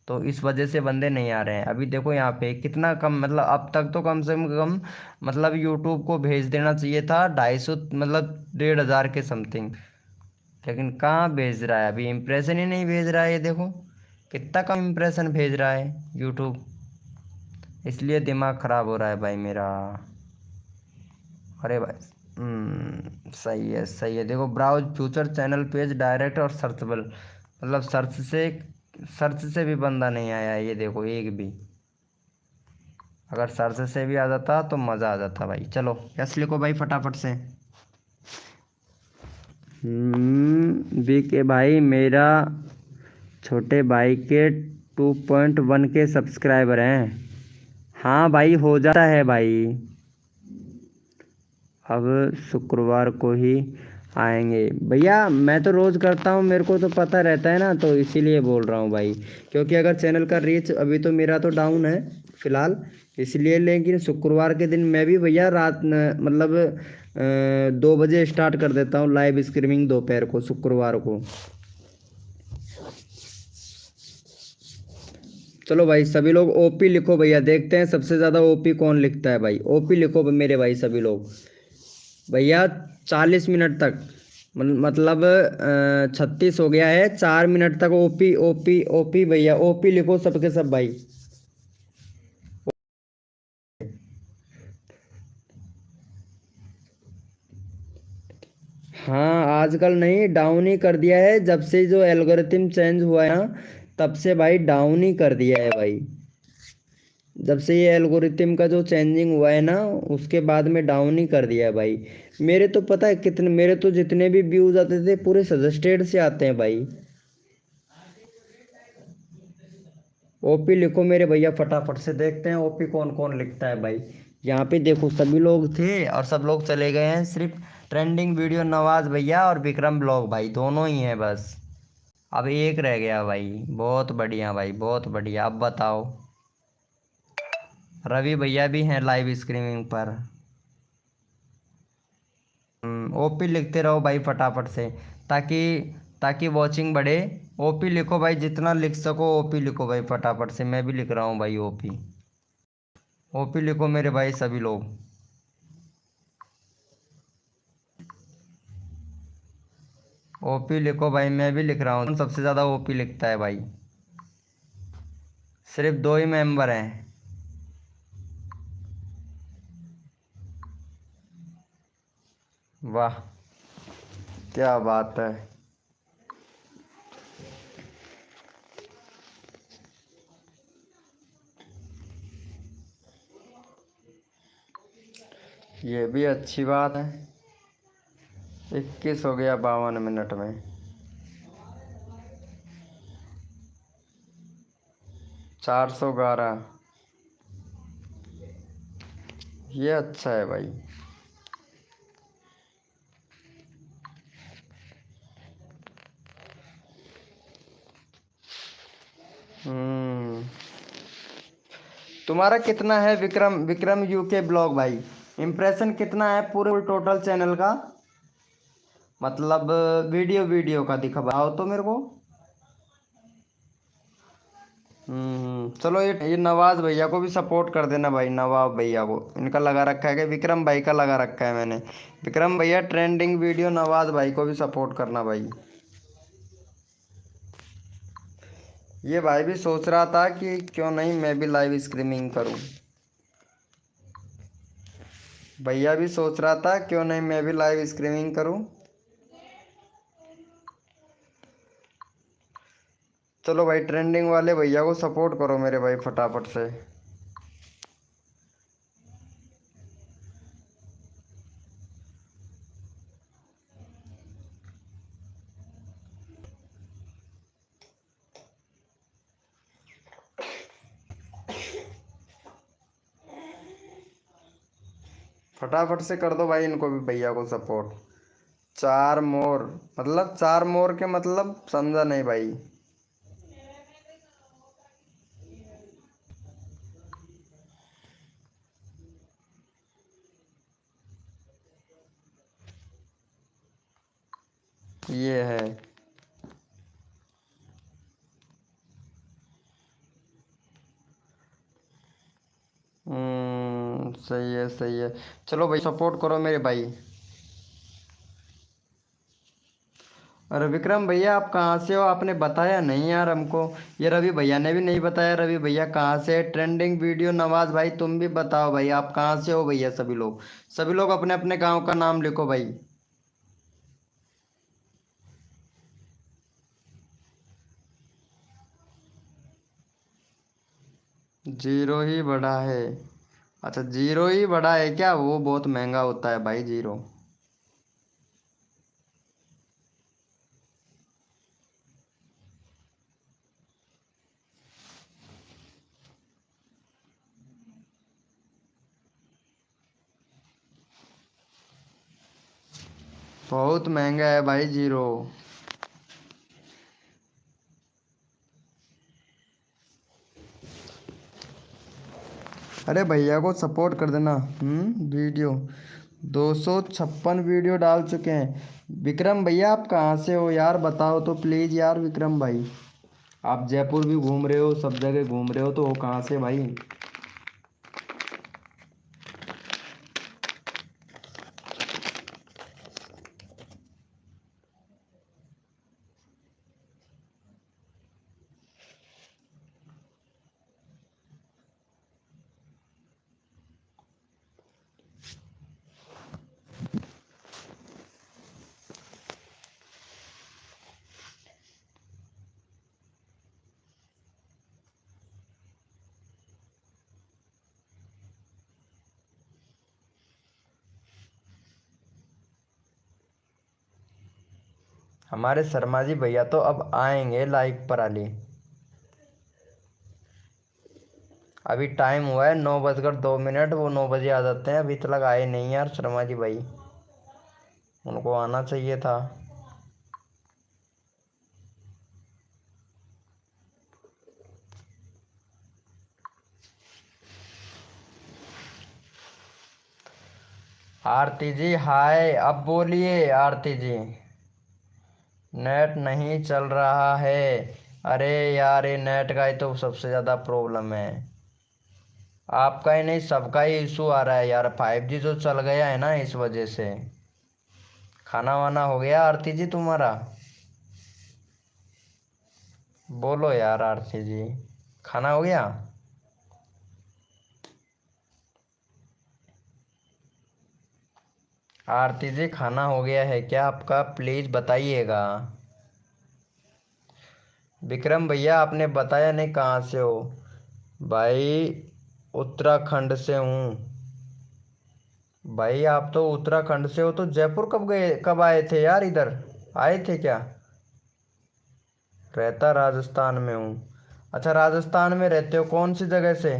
तो इस वजह से बंदे नहीं आ रहे हैं। अभी देखो यहाँ पे कितना कम, मतलब अब तक तो कम से कम मतलब यूट्यूब को भेज देना चाहिए था 250, मतलब 1,500 के समथिंग, लेकिन कहाँ भेज रहा है? अभी इम्प्रेशन ही नहीं भेज रहा है। ये देखो कितना कम इम्प्रेशन भेज रहा है यूट्यूब, इसलिए दिमाग ख़राब हो रहा है भाई मेरा। अरे भाई सही है। देखो browse future channel page direct और सर्चेबल, मतलब सर्च से भी बंदा नहीं आया है, ये देखो एक भी। अगर सर्च से भी आ जाता तो मज़ा आ जाता भाई। चलो यस लिखो भाई फटाफट से। बीके भाई मेरा छोटे भाई के 2.1 के सब्सक्राइबर हैं। हाँ भाई हो जाता है भाई, अब शुक्रवार को ही आएंगे भैया। मैं तो रोज़ करता हूँ, मेरे को तो पता रहता है ना, तो इसीलिए बोल रहा हूँ भाई। क्योंकि अगर चैनल का रीच अभी तो मेरा तो डाउन है फ़िलहाल, इसलिए। लेकिन शुक्रवार के दिन मैं भी भैया रात मतलब 2 बजे स्टार्ट कर देता हूँ लाइव स्ट्रीमिंग, दोपहर को शुक्रवार को। चलो भाई सभी लोग ओपी लिखो भैया, देखते हैं सबसे ज़्यादा ओपी कौन लिखता है भाई। ओपी लिखो मेरे भाई सभी लोग। भैया 40 मिनट तक, मतलब 36 हो गया है, 4 मिनट तक ओपी ओपी ओपी भैया, ओपी लिखो सबके सब भाई। हाँ आजकल नहीं, डाउन ही कर दिया है, जब से जो एल्गोरिथम चेंज हुआ है ना, तब से भाई डाउन ही कर दिया है भाई। जब से ये एल्गोरिथम का जो चेंजिंग हुआ है ना, उसके बाद में डाउन ही कर दिया है भाई। मेरे तो पता है कितने, मेरे तो जितने भी व्यूज आते थे पूरे सजेस्टेड से आते हैं भाई। ओपी लिखो मेरे भैया, फटाफट से देखते हैं ओपी कौन कौन लिखता है भाई। यहाँ पे देखो सभी लोग थे और सब लोग चले गए हैं, सिर्फ ट्रेंडिंग वीडियो नवाज भैया और विक्रम ब्लॉग भाई दोनों ही हैं बस। अब एक रह गया भाई। बहुत बढ़िया भाई, बहुत बढ़िया। अब बताओ, रवि भैया भी हैं लाइव स्ट्रीमिंग पर। ओपी लिखते रहो भाई फटाफट से, ताकि ताकि वॉचिंग बढ़े। ओपी लिखो भाई, जितना लिख सको ओपी लिखो भाई फटाफट से। मैं भी लिख रहा हूँ भाई ओपी। ओपी लिखो मेरे भाई सभी लोग। ओपी लिखो भाई, मैं भी लिख रहा हूँ। सबसे ज़्यादा ओपी लिखता है भाई। सिर्फ 2 ही मेंबर हैं। वाह, क्या बात है। ये भी अच्छी बात है। 21 हो गया 52 मिनट में। 411। ये अच्छा है भाई। हम्म। तुम्हारा कितना है विक्रम, विक्रम यूके ब्लॉग भाई? इम्प्रेशन कितना है पूरे टोटल चैनल का? मतलब वीडियो वीडियो का दिखाओ तो मेरे को। चलो ये नवाज भैया को भी सपोर्ट कर देना भाई, नवाब भैया को। इनका लगा रखा है कि विक्रम भाई का लगा रखा है मैंने। विक्रम भैया ट्रेंडिंग वीडियो, नवाज भाई को भी सपोर्ट करना भाई। ये भाई भी सोच रहा था कि क्यों नहीं मैं भी लाइव स्ट्रीमिंग करूं। भैया भी सोच रहा था क्यों नहीं मैं भी लाइव स्ट्रीमिंग करूं। चलो भाई, ट्रेंडिंग वाले भैया को सपोर्ट करो मेरे भाई फटाफट से। फटाफट से कर दो भाई इनको भी, भैया को सपोर्ट। 4 मोर, मतलब 4 मोर के मतलब समझा नहीं भाई। ये है। सही है सही है। चलो भाई सपोर्ट करो मेरे भाई। अरे विक्रम भैया आप कहाँ से हो, आपने बताया नहीं यार हमको। ये रवि भैया ने भी नहीं बताया। रवि भैया कहाँ से है? ट्रेंडिंग वीडियो नवाज भाई तुम भी बताओ भाई, आप कहाँ से हो भैया? सभी लोग अपने अपने गांव का नाम लिखो भाई। 0 ही बड़ा है? अच्छा 0 ही बड़ा है क्या? वो बहुत महंगा होता है भाई 0। बहुत महंगा है भाई 0। अरे भैया को सपोर्ट कर देना। वीडियो 256 वीडियो डाल चुके हैं। विक्रम भैया आप कहाँ से हो यार, बताओ तो प्लीज़ यार विक्रम भाई। आप जयपुर भी घूम रहे हो, सब जगह घूम रहे हो, तो हो कहाँ से भाई? हमारे शर्मा जी भैया तो अब आएंगे लाइव पर आली। अभी टाइम हुआ है 9:02, वो 9 बजे आ जाते हैं, अभी तक आए नहीं यार शर्मा जी भाई, उनको आना चाहिए था। आरती जी हाय, अब बोलिए आरती जी। नेट नहीं चल रहा है। अरे यार ये नेट का ही तो सबसे ज़्यादा प्रॉब्लम है। आपका ही नहीं सबका ही इशू आ रहा है यार, 5G जो चल गया है ना इस वजह से। खाना वाना हो गया आरती जी तुम्हारा? बोलो यार आरती जी, खाना हो गया? आरती जी खाना हो गया है क्या आपका, प्लीज़ बताइएगा। विक्रम भैया आपने बताया नहीं कहाँ से हो। भाई उत्तराखंड से हूँ। भाई आप तो उत्तराखंड से हो तो जयपुर कब गए, कब आए थे यार इधर, आए थे क्या? रहता राजस्थान में हूँ। अच्छा राजस्थान में रहते हो, कौन सी जगह से?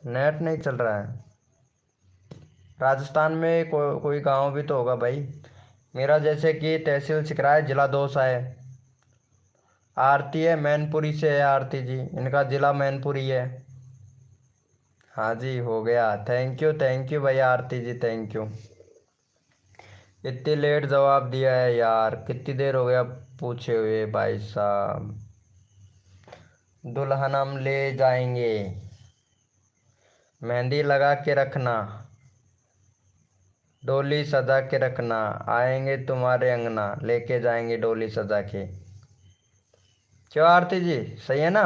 नेट नहीं चल रहा है राजस्थान में? कोई गांव भी तो होगा भाई। मेरा जैसे कि तहसील सिकरा है, जिला दौसा है। आरती है मैनपुरी से है, आरती जी इनका जिला मैनपुरी है। हाँ जी हो गया, थैंक यू भैया आरती जी, थैंक यू। इतनी लेट जवाब दिया है यार, कितनी देर हो गया पूछे हुए भाई साहब। दुल्हन हम ले जाएंगे, मेहंदी लगा के रखना, डोली सजा के रखना, आएंगे तुम्हारे अंगना, लेके जाएंगे डोली सजा के। क्यों आरती जी, सही है ना?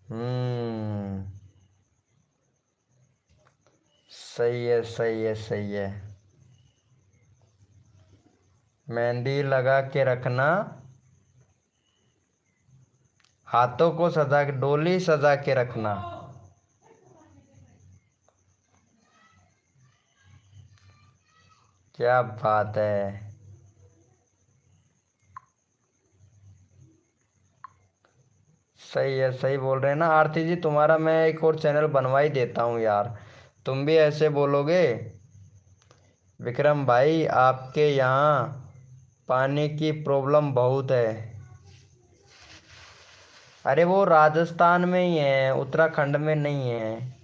हम्म, सही है सही है सही है। मेहंदी लगा के रखना, हाथों को सजा के, डोली सजा के रखना। क्या बात है। सही है, सही बोल रहे हैं ना आरती जी, तुम्हारा मैं एक और चैनल बनवा ही देता हूँ यार, तुम भी ऐसे बोलोगे। विक्रम भाई आपके यहाँ पानी की प्रॉब्लम बहुत है। अरे वो राजस्थान में ही है, उत्तराखंड में नहीं है।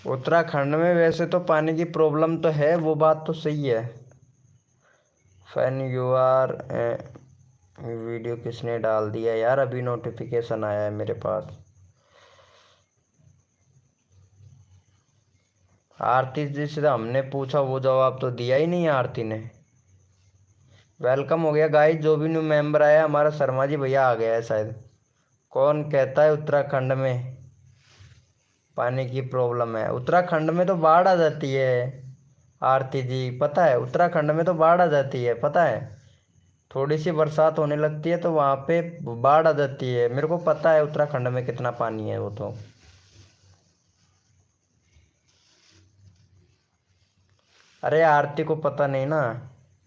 उत्तराखंड में वैसे तो पानी की प्रॉब्लम तो है, वो बात तो सही है। फैन यू आर, वीडियो किसने डाल दिया यार, अभी नोटिफिकेशन आया है मेरे पास। आरती जी से हमने पूछा, वो जवाब तो दिया ही नहीं आरती ने। वेलकम हो गया गाइस, जो भी न्यू मेंबर आया, हमारा शर्मा जी भैया आ गया है शायद। कौन कहता है उत्तराखंड में पानी की प्रॉब्लम है? उत्तराखंड में तो बाढ़ आ जाती है आरती जी, पता है? उत्तराखंड में तो बाढ़ आ जाती है, पता है? थोड़ी सी बरसात होने लगती है तो वहाँ पे बाढ़ आ जाती है, मेरे को पता है उत्तराखंड में कितना पानी है वो तो। अरे आरती को पता नहीं ना,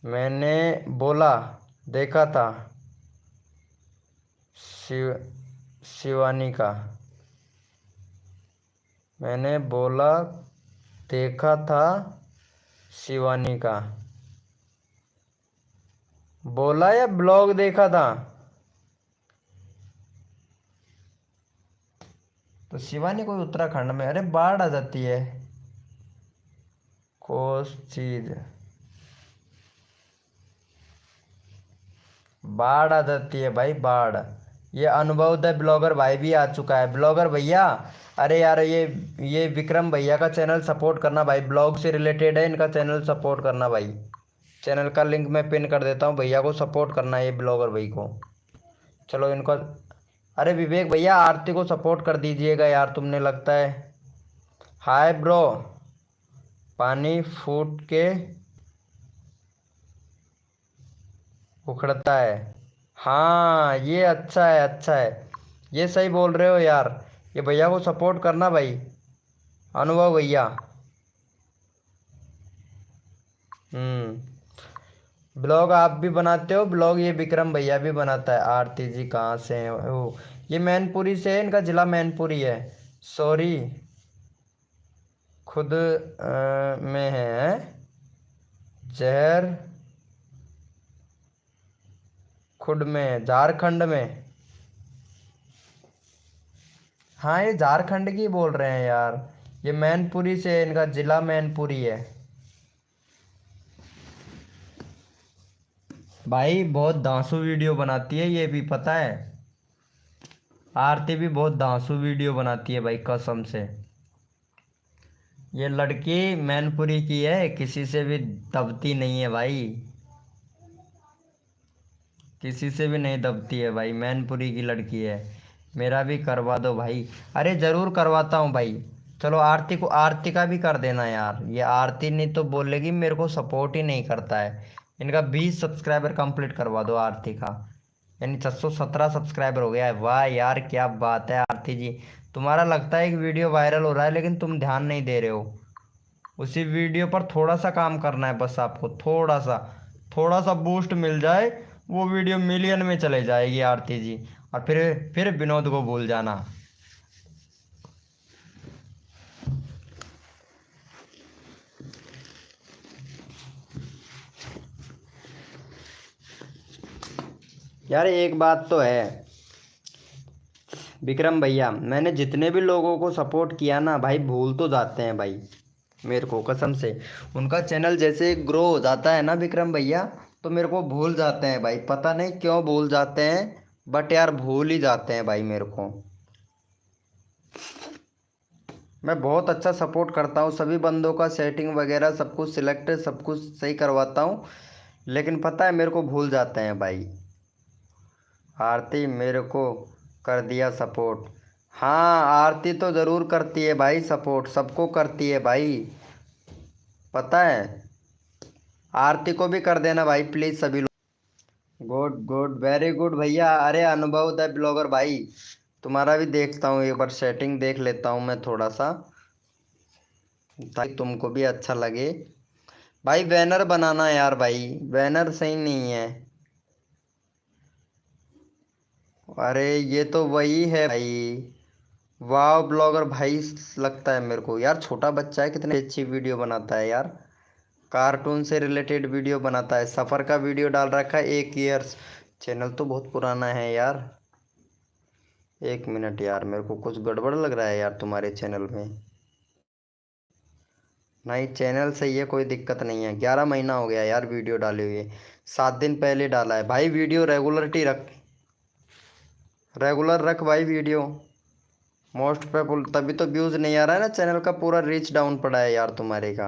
मैंने बोला देखा था शिव शिवानी का, मैंने बोला देखा था शिवानी का, बोला या ब्लॉग देखा था? तो शिवानी कोई उत्तराखंड में, अरे बाढ़ आ जाती है कोस चीज, बाढ़ आ जाती है भाई बाढ़। ये अनुभव द ब्लॉगर भाई भी आ चुका है, ब्लॉगर भैया। अरे यार ये विक्रम भैया का चैनल सपोर्ट करना भाई, ब्लॉग से रिलेटेड है, इनका चैनल सपोर्ट करना भाई। चैनल का लिंक मैं पिन कर देता हूँ, भैया को सपोर्ट करना है, ये ब्लॉगर भाई को। चलो इनको, अरे विवेक भैया आरती को सपोर्ट कर दीजिएगा यार, तुमने लगता है। हाय ब्रो, पानी फूट के उखड़ता है। हाँ ये अच्छा है, अच्छा है, ये सही बोल रहे हो यार। ये भैया को सपोर्ट करना भाई, अनुभव भैया। ब्लॉग आप भी बनाते हो ब्लॉग? ये विक्रम भैया भी बनाता है। आरती जी कहाँ से हैं वो? ये मैनपुरी से है, इनका जिला मैनपुरी है। सॉरी, खुद में है जहर, खुद में, झारखंड में। हाँ ये झारखंड की बोल रहे हैं यार। ये मैनपुरी से है, इनका जिला मैनपुरी है। भाई बहुत धांसू वीडियो बनाती है ये भी, पता है। आरती भी बहुत धांसू वीडियो बनाती है भाई, कसम से। ये लड़की मैनपुरी की है, किसी से भी दबती नहीं है भाई, किसी से भी नहीं दबती है भाई, मैनपुरी की लड़की है। मेरा भी करवा दो भाई। अरे ज़रूर करवाता हूँ भाई। चलो आरती को, आरती का भी कर देना यार। ये आरती नहीं तो बोलेगी मेरे को सपोर्ट ही नहीं करता है। इनका 20 सब्सक्राइबर कंप्लीट करवा दो आरती का, यानी 617 सब्सक्राइबर हो गया है। वाह यार क्या बात है आरती जी। तुम्हारा लगता है एक वीडियो वायरल हो रहा है लेकिन तुम ध्यान नहीं दे रहे हो। उसी वीडियो पर थोड़ा सा काम करना है बस आपको, थोड़ा सा बूस्ट मिल जाए, वो वीडियो मिलियन में चले जाएगी आरती जी। और फिर विनोद को भूल जाना। यार एक बात तो है विक्रम भैया, मैंने जितने भी लोगों को सपोर्ट किया ना भाई, भूल तो जाते हैं भाई मेरे को, कसम से। उनका चैनल जैसे ग्रो हो जाता है ना विक्रम भैया, तो मेरे को भूल जाते हैं भाई, पता नहीं क्यों भूल जाते हैं, बट यार भूल ही जाते हैं भाई मेरे को। मैं बहुत अच्छा सपोर्ट करता हूँ सभी बंदों का, सेटिंग वगैरह सब कुछ सिलेक्ट, सब कुछ सही करवाता हूँ, लेकिन पता है मेरे को भूल जाते हैं भाई। आरती मेरे को कर दिया सपोर्ट। हाँ आरती तो ज़रूर करती है भाई सपोर्ट, सबको करती है भाई, पता है। आरती को भी कर देना भाई प्लीज़ सभी लोग। गुड गुड, वेरी गुड भैया। अरे अनुभव द ब्लॉगर भाई, तुम्हारा भी देखता हूँ, एक बार सेटिंग देख लेता हूँ मैं थोड़ा सा, ताकि तुमको भी अच्छा लगे। भाई बैनर बनाना यार भाई, बैनर सही नहीं है। अरे ये तो वही है भाई। वाह ब्लॉगर भाई, लगता है मेरे को यार छोटा बच्चा है, कितनी अच्छी वीडियो बनाता है यार। कार्टून से रिलेटेड वीडियो बनाता है, सफ़र का वीडियो डाल रखा है 1 ईयर्स। चैनल तो बहुत पुराना है यार। 1 मिनट यार, मेरे को कुछ गड़बड़ लग रहा है यार तुम्हारे चैनल में। नहीं चैनल सही है, कोई दिक्कत नहीं है। 11 महीना हो गया यार वीडियो डाले हुए, 7 दिन पहले डाला है भाई। वीडियो रेगुलरिटी रख, रेगुलर रख भाई वीडियो। मोस्ट पॉपुलर, तभी तो व्यूज़ नहीं आ रहा है ना, चैनल का पूरा रीच डाउन पड़ा है यार तुम्हारे का।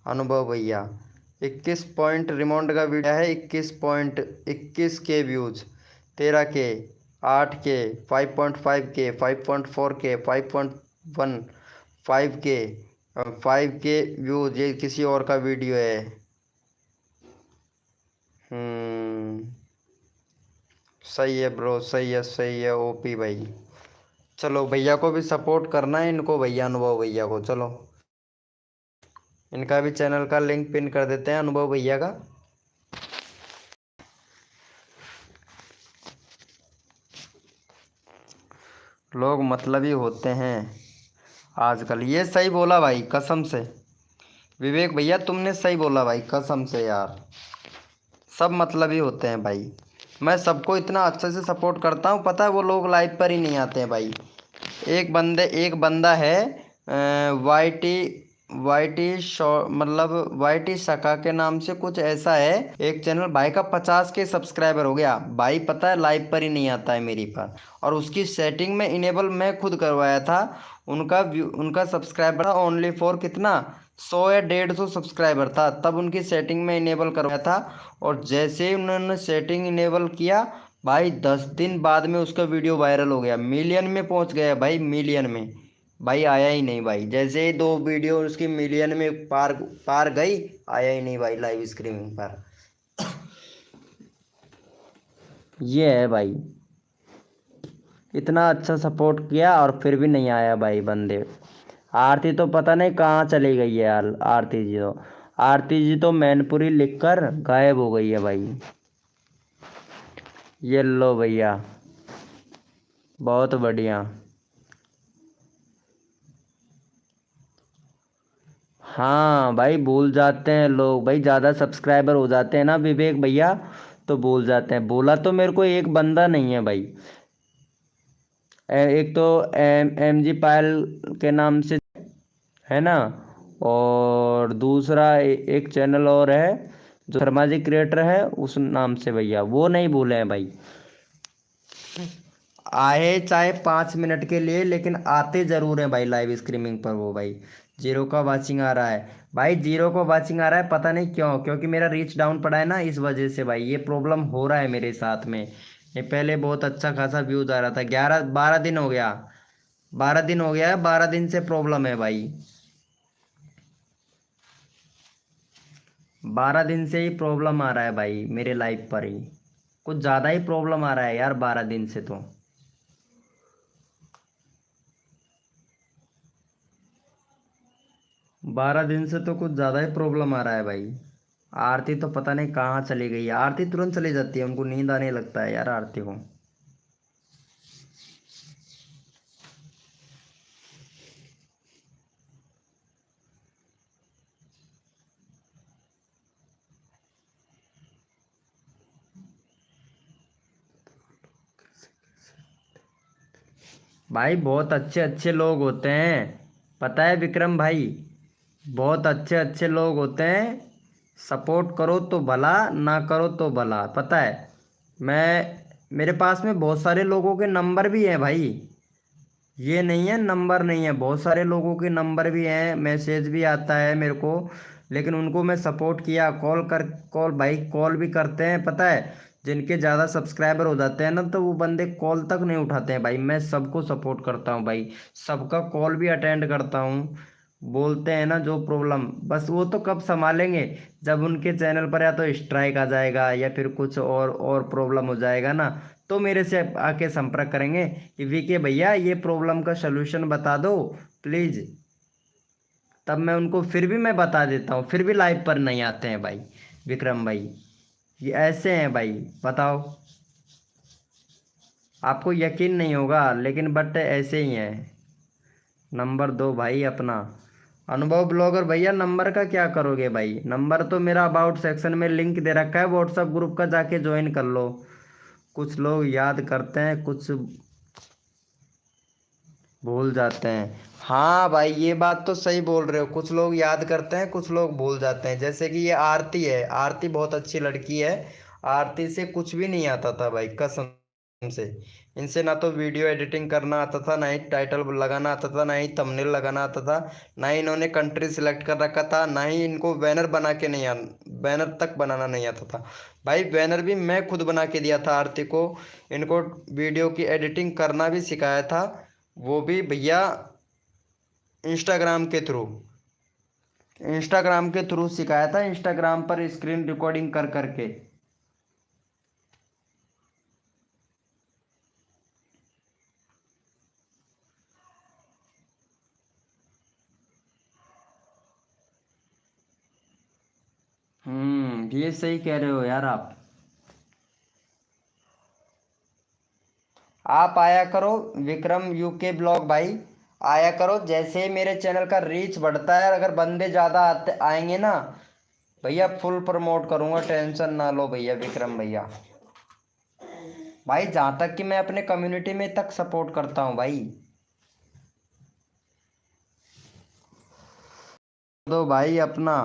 अनुभव भैया 21 पॉइंट रिमोंड का वीडियो है, 21 के व्यूज़, 13 के, 8 के, 5.5 के, 5.4 के, 5.1, 5 के, 5 के व्यूज़। ये किसी और का वीडियो है। सही है ब्रो, सही है ओपी भाई। चलो भैया को भी सपोर्ट करना है, इनको भैया, अनुभव भैया को। चलो इनका भी चैनल का लिंक पिन कर देते हैं, अनुभव भैया का। लोग मतलबी होते हैं आजकल, ये सही बोला भाई कसम से। विवेक भैया तुमने सही बोला भाई कसम से यार, सब मतलबी होते हैं भाई। मैं सबको इतना अच्छे से सपोर्ट करता हूँ, पता है वो लोग लाइव पर ही नहीं आते हैं भाई। एक बंदा है वाई टी शॉ मतलब वाई टी सका के नाम से कुछ ऐसा है एक चैनल, भाई का 50 के सब्सक्राइबर हो गया भाई, पता है लाइव पर ही नहीं आता है मेरी पर। और उसकी सेटिंग में इनेबल मैं खुद करवाया था। उनका सब्सक्राइबर था ओनली फॉर कितना, 100 या 150 सब्सक्राइबर था, तब उनकी सेटिंग में इनेबल करवाया था। और जैसे ही उन्होंने सेटिंग इनेबल किया भाई, 10 दिन बाद में उसका वीडियो वायरल हो गया, मिलियन में पहुंच गया भाई, मिलियन में। भाई आया ही नहीं भाई, जैसे ही 2 वीडियो उसकी मिलियन में पार पार गई, आया ही नहीं भाई लाइव स्ट्रीमिंग पर। ये है भाई, इतना अच्छा सपोर्ट किया और फिर भी नहीं आया भाई बंदे। आरती तो पता नहीं कहाँ चली गई है यार। आरती जी तो मैनपुरी लिखकर गायब हो गई है भाई। ये लो भैया, बहुत बढ़िया। हाँ भाई, भूल जाते हैं लोग भाई, ज़्यादा सब्सक्राइबर हो जाते हैं ना विवेक भैया, तो भूल जाते हैं। बोला तो मेरे को एक बंदा नहीं है भाई। एक तो एम जी पायल के नाम से है ना, और दूसरा एक चैनल और है जो शर्मा जी क्रिएटर है, उस नाम से भैया, वो नहीं भूले हैं भाई। आए चाहे 5 मिनट के लिए, लेकिन आते जरूर हैं भाई लाइव स्ट्रीमिंग पर वो भाई। जीरो का वाचिंग आ रहा है भाई, जीरो का वाचिंग आ रहा है, पता नहीं क्यों, क्योंकि मेरा रीच डाउन पड़ा है ना, इस वजह से भाई ये प्रॉब्लम हो रहा है मेरे साथ में। ये पहले बहुत अच्छा खासा व्यूज आ रहा था, 11 12 दिन हो गया, 12 दिन हो गया है, 12 दिन से प्रॉब्लम है भाई। 12 दिन से ही प्रॉब्लम आ रहा है भाई मेरे लाइफ पर ही, कुछ ज़्यादा ही प्रॉब्लम आ रहा है यार 12 दिन से तो। 12 दिन से तो कुछ ज़्यादा ही प्रॉब्लम आ रहा है भाई। आरती तो पता नहीं कहाँ चली गई है, आरती तुरंत चली जाती है, उनको नींद आने लगता है यार आरती को। भाई बहुत अच्छे अच्छे लोग होते हैं, पता है विक्रम भाई, बहुत अच्छे अच्छे लोग होते हैं। सपोर्ट करो तो भला, ना करो तो भला, पता है। मैं मेरे पास में बहुत सारे लोगों के नंबर भी हैं भाई, ये नहीं है नंबर नहीं है, बहुत सारे लोगों के नंबर भी हैं, मैसेज भी आता है मेरे को, लेकिन उनको मैं सपोर्ट किया, कॉल भाई कॉल भी करते हैं, पता है। जिनके ज़्यादा सब्सक्राइबर हो जाते हैं ना, तो वो बंदे कॉल तक नहीं उठाते हैं भाई, मैं सबको सपोर्ट करता हूँ भाई, सबका कॉल भी अटेंड करता हूँ। बोलते हैं ना जो प्रॉब्लम, बस वो तो कब संभालेंगे, जब उनके चैनल पर या तो स्ट्राइक आ जाएगा या फिर कुछ और प्रॉब्लम हो जाएगा ना, तो मेरे से आके संपर्क करेंगे कि वीके भैया ये प्रॉब्लम का सलूशन बता दो प्लीज़, तब मैं उनको फिर भी मैं बता देता हूँ, फिर भी लाइव पर नहीं आते हैं भाई विक्रम भाई। ये ऐसे हैं भाई, बताओ। आपको यकीन नहीं होगा लेकिन बट ऐसे ही हैं। नंबर दो भाई अपना। अनुभव ब्लॉगर भैया नंबर का क्या करोगे भाई, नंबर तो मेरा अबाउट सेक्शन में लिंक दे रखा है व्हाट्सएप ग्रुप का, जाके ज्वाइन कर लो। कुछ लोग याद करते हैं, कुछ भूल जाते हैं। हाँ भाई ये बात तो सही बोल रहे हो, कुछ लोग याद करते हैं, कुछ लोग भूल जाते हैं। जैसे कि ये आरती है, आरती बहुत अच्छी लड़की है, आरती से कुछ भी नहीं आता था भाई कसम से। इनसे ना तो वीडियो एडिटिंग करना आता था, ना ही टाइटल लगाना आता था, ना ही थंबनेल लगाना आता था, ना ही इन्होंने कंट्री सिलेक्ट कर रखा था, ना ही इनको बैनर बना के नहीं बैनर तक बनाना नहीं आता था भाई। बैनर भी मैं खुद बना के दिया था आरती को, इनको वीडियो की एडिटिंग करना भी सिखाया था, वो भी भैया इंस्टाग्राम के थ्रू, इंस्टाग्राम के थ्रू सिखाया था, इंस्टाग्राम पर स्क्रीन रिकॉर्डिंग कर करके। ये सही कह रहे हो यार आप आया करो विक्रम यूके ब्लॉग भाई, आया करो। जैसे ही मेरे चैनल का रीच बढ़ता है, अगर बंदे ज़्यादा आते आएंगे ना भैया, फुल प्रमोट करूँगा, टेंशन ना लो भैया विक्रम भैया। भाई जहाँ तक कि मैं अपने कम्युनिटी में तक सपोर्ट करता हूँ भाई। दो भाई अपना।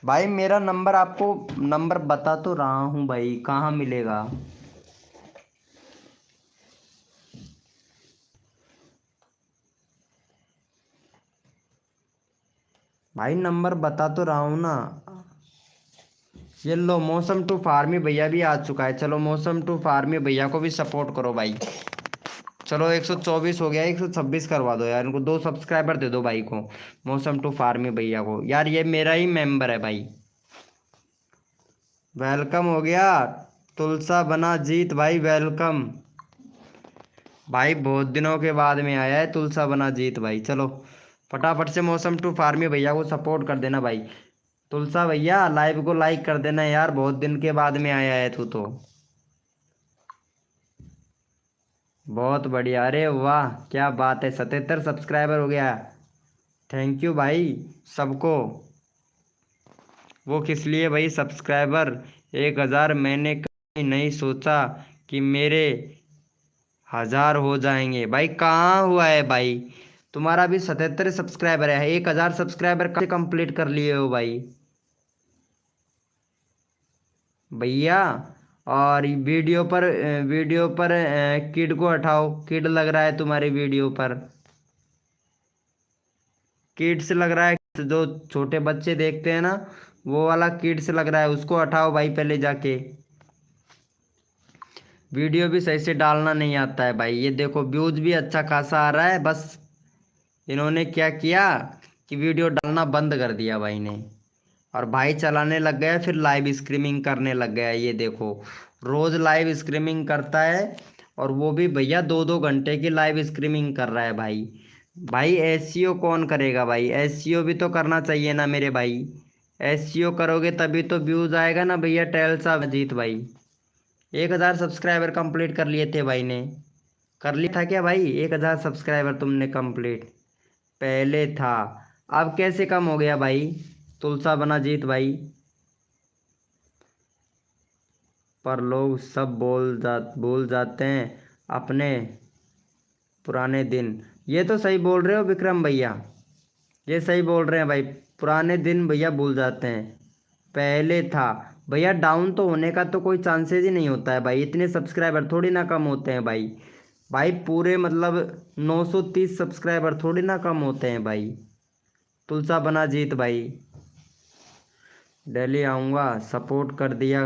भाई मेरा नंबर आपको नंबर बता तो रहा हूँ भाई, कहाँ मिलेगा। भाई नंबर बता तो रहा हूँ ना। ये लो, मौसम टू फार्मी भैया भी आ चुका है, चलो मौसम टू फार्मी भैया को भी सपोर्ट करो भाई। चलो 124 हो गया, 126 करवा दो यार, इनको 2 सब्सक्राइबर दे दो भाई को, मौसम टू फार्मी भैया को। यार ये मेरा ही मेंबर है भाई। वेलकम हो गया तुलसा बना जीत भाई, वेलकम भाई, बहुत दिनों के बाद में आया है तुलसा बना जीत भाई। चलो फटाफट से मौसम टू फार्मी भैया को सपोर्ट कर देना भाई। तुलसा भैया लाइव को लाइक कर देना यार, बहुत दिन के बाद में आया है तू तो। बहुत बढ़िया, अरे वाह क्या बात है, 77 सब्सक्राइबर हो गया। थैंक यू भाई सबको। वो किस लिए भाई सब्सक्राइबर 1000, मैंने कभी नहीं सोचा कि मेरे 1000 हो जाएंगे भाई। कहाँ हुआ है भाई, तुम्हारा भी 77 सब्सक्राइबर है, 1000 सब्सक्राइबर कब कंप्लीट कर लिए हो भाई भैया। और वीडियो पर किड को हटाओ, किड लग रहा है तुम्हारी वीडियो पर, किड्स लग रहा है, जो छोटे बच्चे देखते हैं ना वो वाला किड्स लग रहा है, उसको हटाओ भाई पहले जाके। वीडियो भी सही से डालना नहीं आता है भाई। ये देखो व्यूज भी अच्छा खासा आ रहा है, बस इन्होंने क्या किया कि वीडियो डालना बंद कर दिया भाई ने, और भाई चलाने लग गया, फिर लाइव स्ट्रीमिंग करने लग गया। ये देखो रोज लाइव स्ट्रीमिंग करता है, और वो भी भैया 2-2 घंटे की लाइव स्ट्रीमिंग कर रहा है भाई। भाई एसईओ कौन करेगा भाई, एसईओ भी तो करना चाहिए ना मेरे भाई। एसईओ करोगे तभी तो व्यूज आएगा ना भैया। टेल सा जीत भाई 1000 सब्सक्राइबर कंप्लीट कर लिए थे भाई ने, कर लिया था क्या भाई 1000 सब्सक्राइबर तुमने कंप्लीट? पहले था, अब कैसे कम हो गया भाई तुलसा बना जीत भाई? पर लोग सब भूल जाते हैं अपने पुराने दिन। ये तो सही बोल रहे हो विक्रम भैया, ये सही बोल रहे हैं भाई, पुराने दिन भैया भूल जाते हैं। पहले था भैया, डाउन तो होने का तो कोई चांसेस ही नहीं होता है भाई, इतने सब्सक्राइबर थोड़ी ना कम होते हैं भाई। भाई पूरे मतलब 930 सब्सक्राइबर थोड़ी ना कम होते हैं भाई। तुलसा बना जीत भाई, दिल्ली आऊँगा, सपोर्ट कर दिया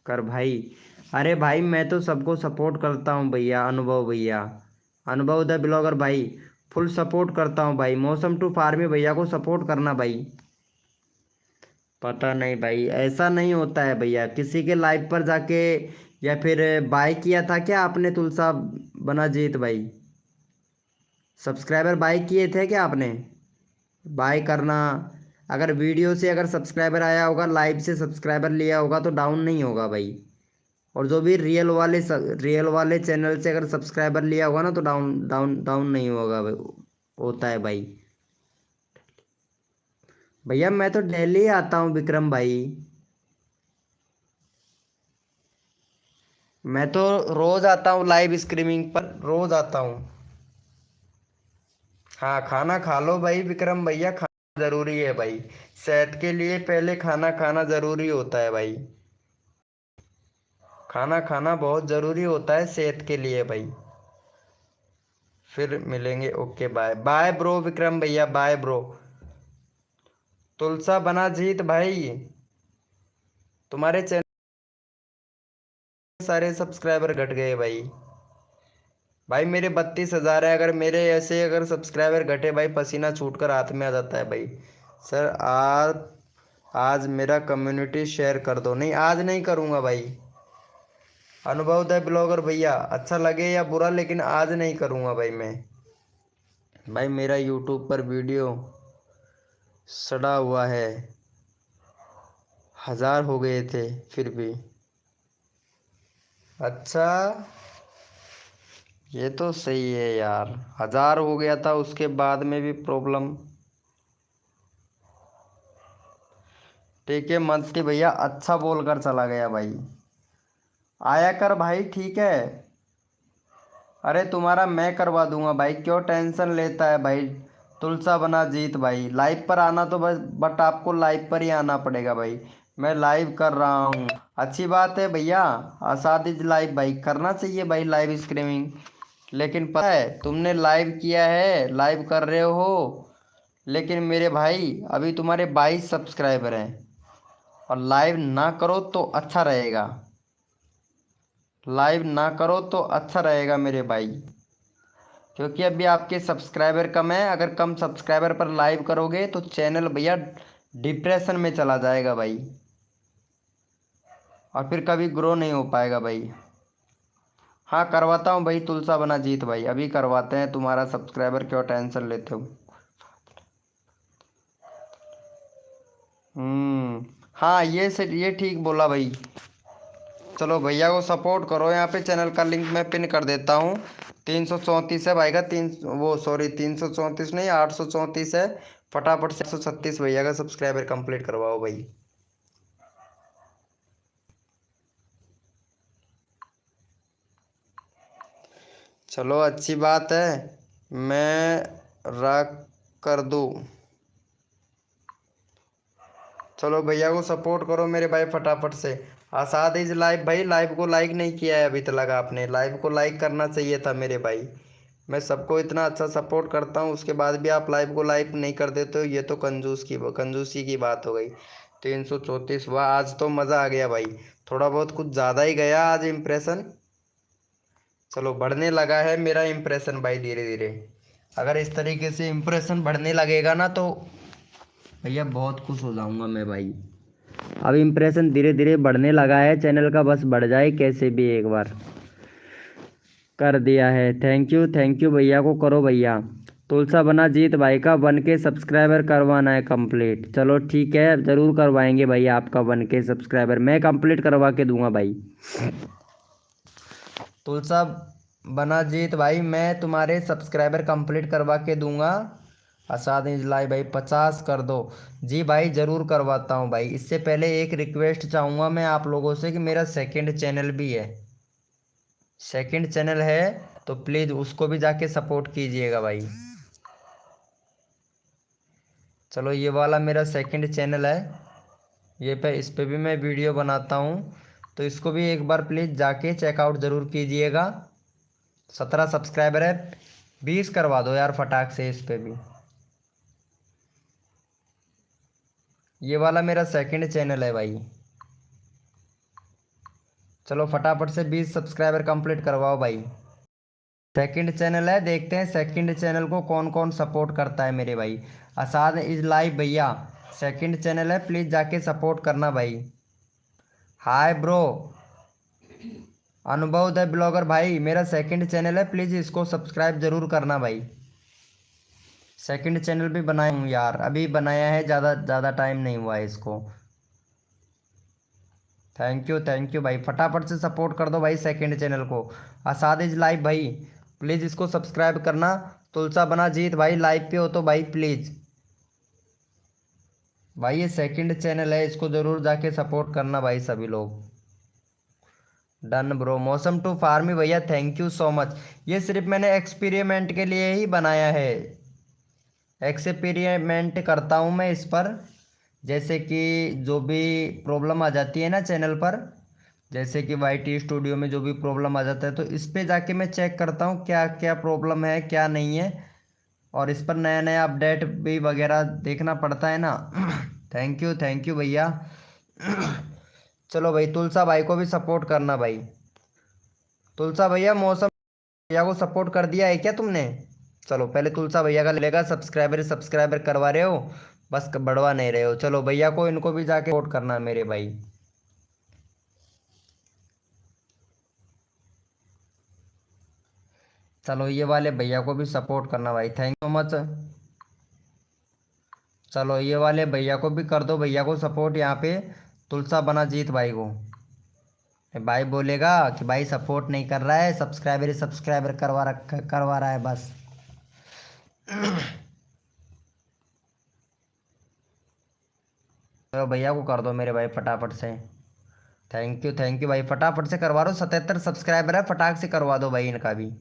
कर भाई। अरे भाई मैं तो सबको सपोर्ट करता हूँ भैया, अनुभव भैया, अनुभव द ब्लॉगर भाई, फुल सपोर्ट करता हूँ भाई। मौसम टू फार्मी भैया को सपोर्ट करना भाई। पता नहीं भाई, ऐसा नहीं होता है भैया, किसी के लाइव पर जाके या फिर बाय किया था क्या आपने तुलसा बना जीत भाई? सब्सक्राइबर बाय किए थे क्या आपने? बाय करना, अगर वीडियो से अगर सब्सक्राइबर आया होगा, लाइव से सब्सक्राइबर लिया होगा तो डाउन नहीं होगा भाई। और जो भी रियल वाले चैनल से अगर सब्सक्राइबर लिया होगा ना तो डाउन नहीं होगा भाई, होता है भाई। भैया मैं तो डेली आता हूँ विक्रम भाई, मैं तो रोज आता हूँ लाइव स्ट्रीमिंग पर, रोज आता हूँ। हाँ खाना खा लो भाई विक्रम भैया, खाना जरूरी है भाई, सेहत के लिए पहले खाना खाना जरूरी होता है भाई। खाना खाना बहुत जरूरी होता है सेहत के लिए भाई। फिर मिलेंगे, okay bye bye bro Vikram भैया, बाय ब्रो। तुलसा बना जीत भाई, तुम्हारे चैनल सारे सब्सक्राइबर घट गए भाई। भाई मेरे 32,000 है, अगर मेरे ऐसे अगर सब्सक्राइबर घटे भाई, पसीना छूट कर हाथ में आ जाता है भाई। सर आज मेरा कम्युनिटी शेयर कर दो। नहीं आज नहीं करूँगा भाई, अनुभव द ब्लॉगर भैया, अच्छा लगे या बुरा लेकिन आज नहीं करूँगा भाई मैं। भाई मेरा यूट्यूब पर वीडियो सड़ा हुआ है, 1000 हो गए थे फिर भी। अच्छा ये तो सही है यार, 1000 हो गया था उसके बाद में भी प्रॉब्लम। ठीक है मंत्री भैया, अच्छा बोल कर चला गया भाई, आया कर भाई ठीक है। अरे तुम्हारा मैं करवा दूंगा भाई, क्यों टेंशन लेता है भाई। तुलसा बना जीत भाई, लाइव पर आना तो बस, बट आपको लाइव पर ही आना पड़ेगा भाई। मैं लाइव कर रहा हूँ, अच्छी बात है भैया, आसादिज लाइव भाई करना चाहिए भाई लाइव स्ट्रीमिंग। लेकिन पता है तुमने लाइव किया है, लाइव कर रहे हो, लेकिन मेरे भाई अभी तुम्हारे 22 सब्सक्राइबर हैं, और लाइव ना करो तो अच्छा रहेगा, लाइव ना करो तो अच्छा रहेगा मेरे भाई। क्योंकि अभी आपके सब्सक्राइबर कम है। अगर कम सब्सक्राइबर पर लाइव करोगे तो चैनल भैया डिप्रेशन में चला जाएगा भाई, और फिर कभी ग्रो नहीं हो पाएगा भाई। हाँ करवाता हूँ भाई, तुलसा बना जीत भाई, अभी करवाते हैं तुम्हारा सब्सक्राइबर, क्यों टेंशन लेते हो। हाँ ये ठीक बोला भाई। चलो भैया को सपोर्ट करो, यहाँ पे चैनल का लिंक मैं पिन कर देता हूँ। 334 है भाई का, 334 नहीं 834 है। फटाफट से 136 भैया का सब्सक्राइबर कंप्लीट करवाओ भाई। चलो अच्छी बात है, मैं रख कर दूँ। चलो भैया को सपोर्ट करो मेरे भाई फटाफट से। आसाद इज लाइव भाई, लाइव को लाइक नहीं किया है अभी तक आपने, लाइव को लाइक करना चाहिए था मेरे भाई। मैं सबको इतना अच्छा सपोर्ट करता हूँ, उसके बाद भी आप लाइव को लाइक नहीं कर देते हो, ये तो कंजूसी की बात हो गई। 334, वाह आज तो मज़ा आ गया भाई, थोड़ा बहुत कुछ ज़्यादा ही गया आज इम्प्रेशन। चलो बढ़ने लगा है मेरा इम्प्रेशन भाई धीरे धीरे। अगर इस तरीके से इम्प्रेशन बढ़ने लगेगा ना तो भैया बहुत खुश हो जाऊंगा मैं भाई। अब इम्प्रेशन धीरे धीरे बढ़ने लगा है चैनल का, बस बढ़ जाए कैसे भी एक बार। कर दिया है, थैंक यू भैया को करो भैया। तुलसा बना जीत भाई का 1K सब्सक्राइबर करवाना है कंप्लीट। चलो ठीक है, ज़रूर करवाएंगे भाई आपका 1K सब्सक्राइबर, मैं कंप्लीट करवा के दूंगा भाई। तुलसा बना जीत भाई, मैं तुम्हारे सब्सक्राइबर कंप्लीट करवा के दूंगा। आसाद लाइव भाई 50 कर दो। जी भाई ज़रूर करवाता हूँ भाई। इससे पहले एक रिक्वेस्ट चाहूँगा मैं आप लोगों से कि मेरा सेकंड चैनल भी है, सेकंड चैनल है, तो प्लीज़ उसको भी जाके सपोर्ट कीजिएगा भाई। चलो ये वाला मेरा सेकंड चैनल है, इस पे भी मैं वीडियो बनाता हूँ, तो इसको भी एक बार प्लीज़ जाके चेकआउट ज़रूर कीजिएगा। 17 सब्सक्राइबर है, 20 करवा दो यार फटाक से इस पे भी। ये वाला मेरा सेकंड चैनल है भाई। चलो फटाफट से 20 सब्सक्राइबर कंप्लीट करवाओ भाई। सेकंड चैनल है, देखते हैं सेकंड चैनल को कौन कौन सपोर्ट करता है मेरे भाई। आसाद इज लाइव भैया सेकंड चैनल है, प्लीज़ जाके सपोर्ट करना भाई। हाय ब्रो अनुभव द ब्लॉगर भाई, मेरा सेकंड चैनल है, प्लीज़ इसको सब्सक्राइब ज़रूर करना भाई। सेकंड चैनल भी बनाया हूँ यार, अभी बनाया है, ज़्यादा टाइम नहीं हुआ है इसको। थैंक यू भाई, फटाफट से सपोर्ट कर दो भाई सेकंड चैनल को। आसाद इज लाइव भाई प्लीज़ इसको सब्सक्राइब करना। तुलसा बना जीत भाई लाइव पे हो तो भाई प्लीज़ भाई, ये सेकंड चैनल है, इसको ज़रूर जाके सपोर्ट करना भाई सभी लोग। Done bro. मौसम टू फार्मी भैया थैंक यू सो मच। ये सिर्फ मैंने एक्सपेरिमेंट के लिए ही बनाया है, एक्सपेरिमेंट करता हूँ मैं इस पर। जैसे कि जो भी प्रॉब्लम आ जाती है ना चैनल पर, जैसे कि YT स्टूडियो में जो भी प्रॉब्लम आ जाता है, तो इस पे जाके मैं चेक करता हूँ क्या क्या प्रॉब्लम है क्या नहीं है, और इस पर नया नया अपडेट भी वगैरह देखना पड़ता है ना। थैंक यू भैया। चलो भाई तुलसा भाई को भी सपोर्ट करना भाई। तुलसा भैया मौसम भैया को सपोर्ट कर दिया है क्या तुमने? चलो पहले तुलसा भैया का लेगा, सब्सक्राइबर करवा रहे हो, बस बढ़वा नहीं रहे हो। चलो भैया को इनको भी जाके सपोर्ट करना मेरे भाई। चलो ये वाले भैया को भी सपोर्ट करना भाई, थैंक यू मच। चलो ये वाले भैया को भी कर दो, भैया को सपोर्ट यहाँ पे, तुलसा बना जीत भाई को। भाई बोलेगा कि भाई सपोर्ट नहीं कर रहा है, सब्सक्राइबर करवा रहा है बस। तो भैया को कर दो मेरे भाई फटाफट से। थैंक यू भाई, फटाफट से करवा दो, 77 सब्सक्राइबर है, फटाक से करवा दो भाई इनका भी।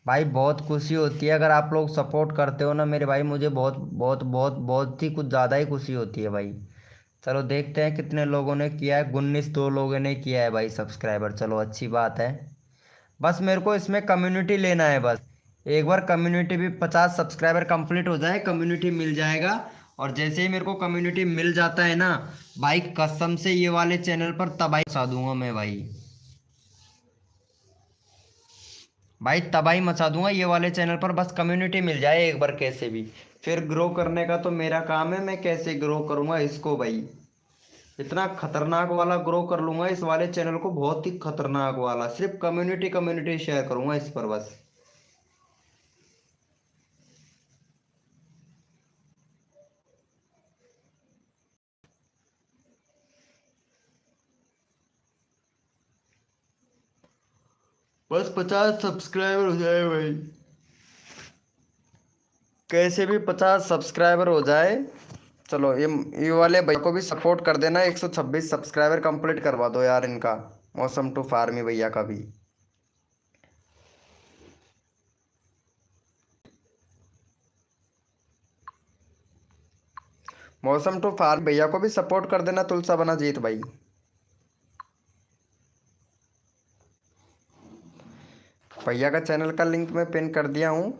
भाई बहुत खुशी होती है अगर आप लोग सपोर्ट करते हो ना मेरे भाई, मुझे बहुत बहुत बहुत बहुत ही कुछ ज़्यादा ही खुशी होती है भाई। चलो देखते हैं कितने लोगों ने किया है, 19 लोगों ने किया है भाई सब्सक्राइबर, चलो अच्छी बात है। बस मेरे को इसमें कम्युनिटी लेना है बस, एक बार कम्युनिटी भी 50 सब्सक्राइबर कंप्लीट हो जाए, कम्युनिटी मिल जाएगा। और जैसे ही मेरे को कम्युनिटी मिल जाता है ना भाई, कसम से ये वाले चैनल पर तबाही मचा दूंगा मैं भाई। भाई तबाही मचा दूंगा ये वाले चैनल पर, बस कम्युनिटी मिल जाए एक बार कैसे भी। फिर ग्रो करने का तो मेरा काम है, मैं कैसे ग्रो करूंगा इसको भाई। इतना खतरनाक वाला ग्रो कर लूंगा इस वाले चैनल को, बहुत ही खतरनाक वाला। सिर्फ कम्युनिटी कम्युनिटी शेयर करूंगा इस पर बस। बस 50 सब्सक्राइबर हो जाए भाई, कैसे भी 50 सब्सक्राइबर हो जाए। चलो ये वाले भैया को भी सपोर्ट कर देना, 126 सब्सक्राइबर कंप्लीट करवा दो यार इनका, मौसम टू फार्मी भैया का भी। मौसम टू फार्म भैया को भी सपोर्ट कर देना, तुलसा बना जीत भाई। भैया का चैनल का लिंक मैं पिन कर दिया हूँ।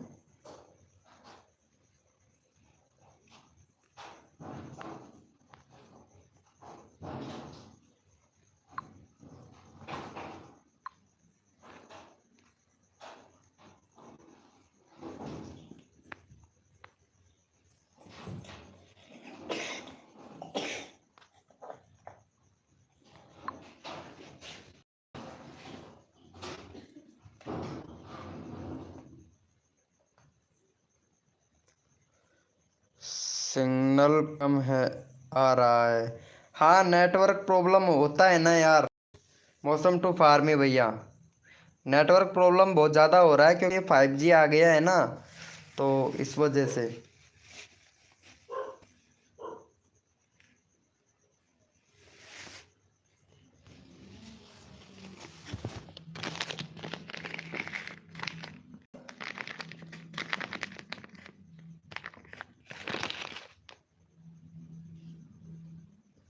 सिग्नल कम है आ रहा है। हाँ नेटवर्क प्रॉब्लम होता है ना यार, मौसम टू फार्मी भैया। नेटवर्क प्रॉब्लम बहुत ज़्यादा हो रहा है क्योंकि 5G आ गया है ना, तो इस वजह से।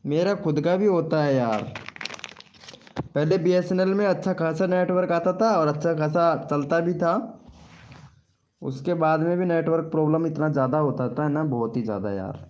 मेरा खुद का भी होता है यार। पहले BSNL में अच्छा खासा नेटवर्क आता था और अच्छा खासा चलता भी था। उसके बाद में भी नेटवर्क प्रॉब्लम इतना ज़्यादा होता था ना, बहुत ही ज़्यादा यार।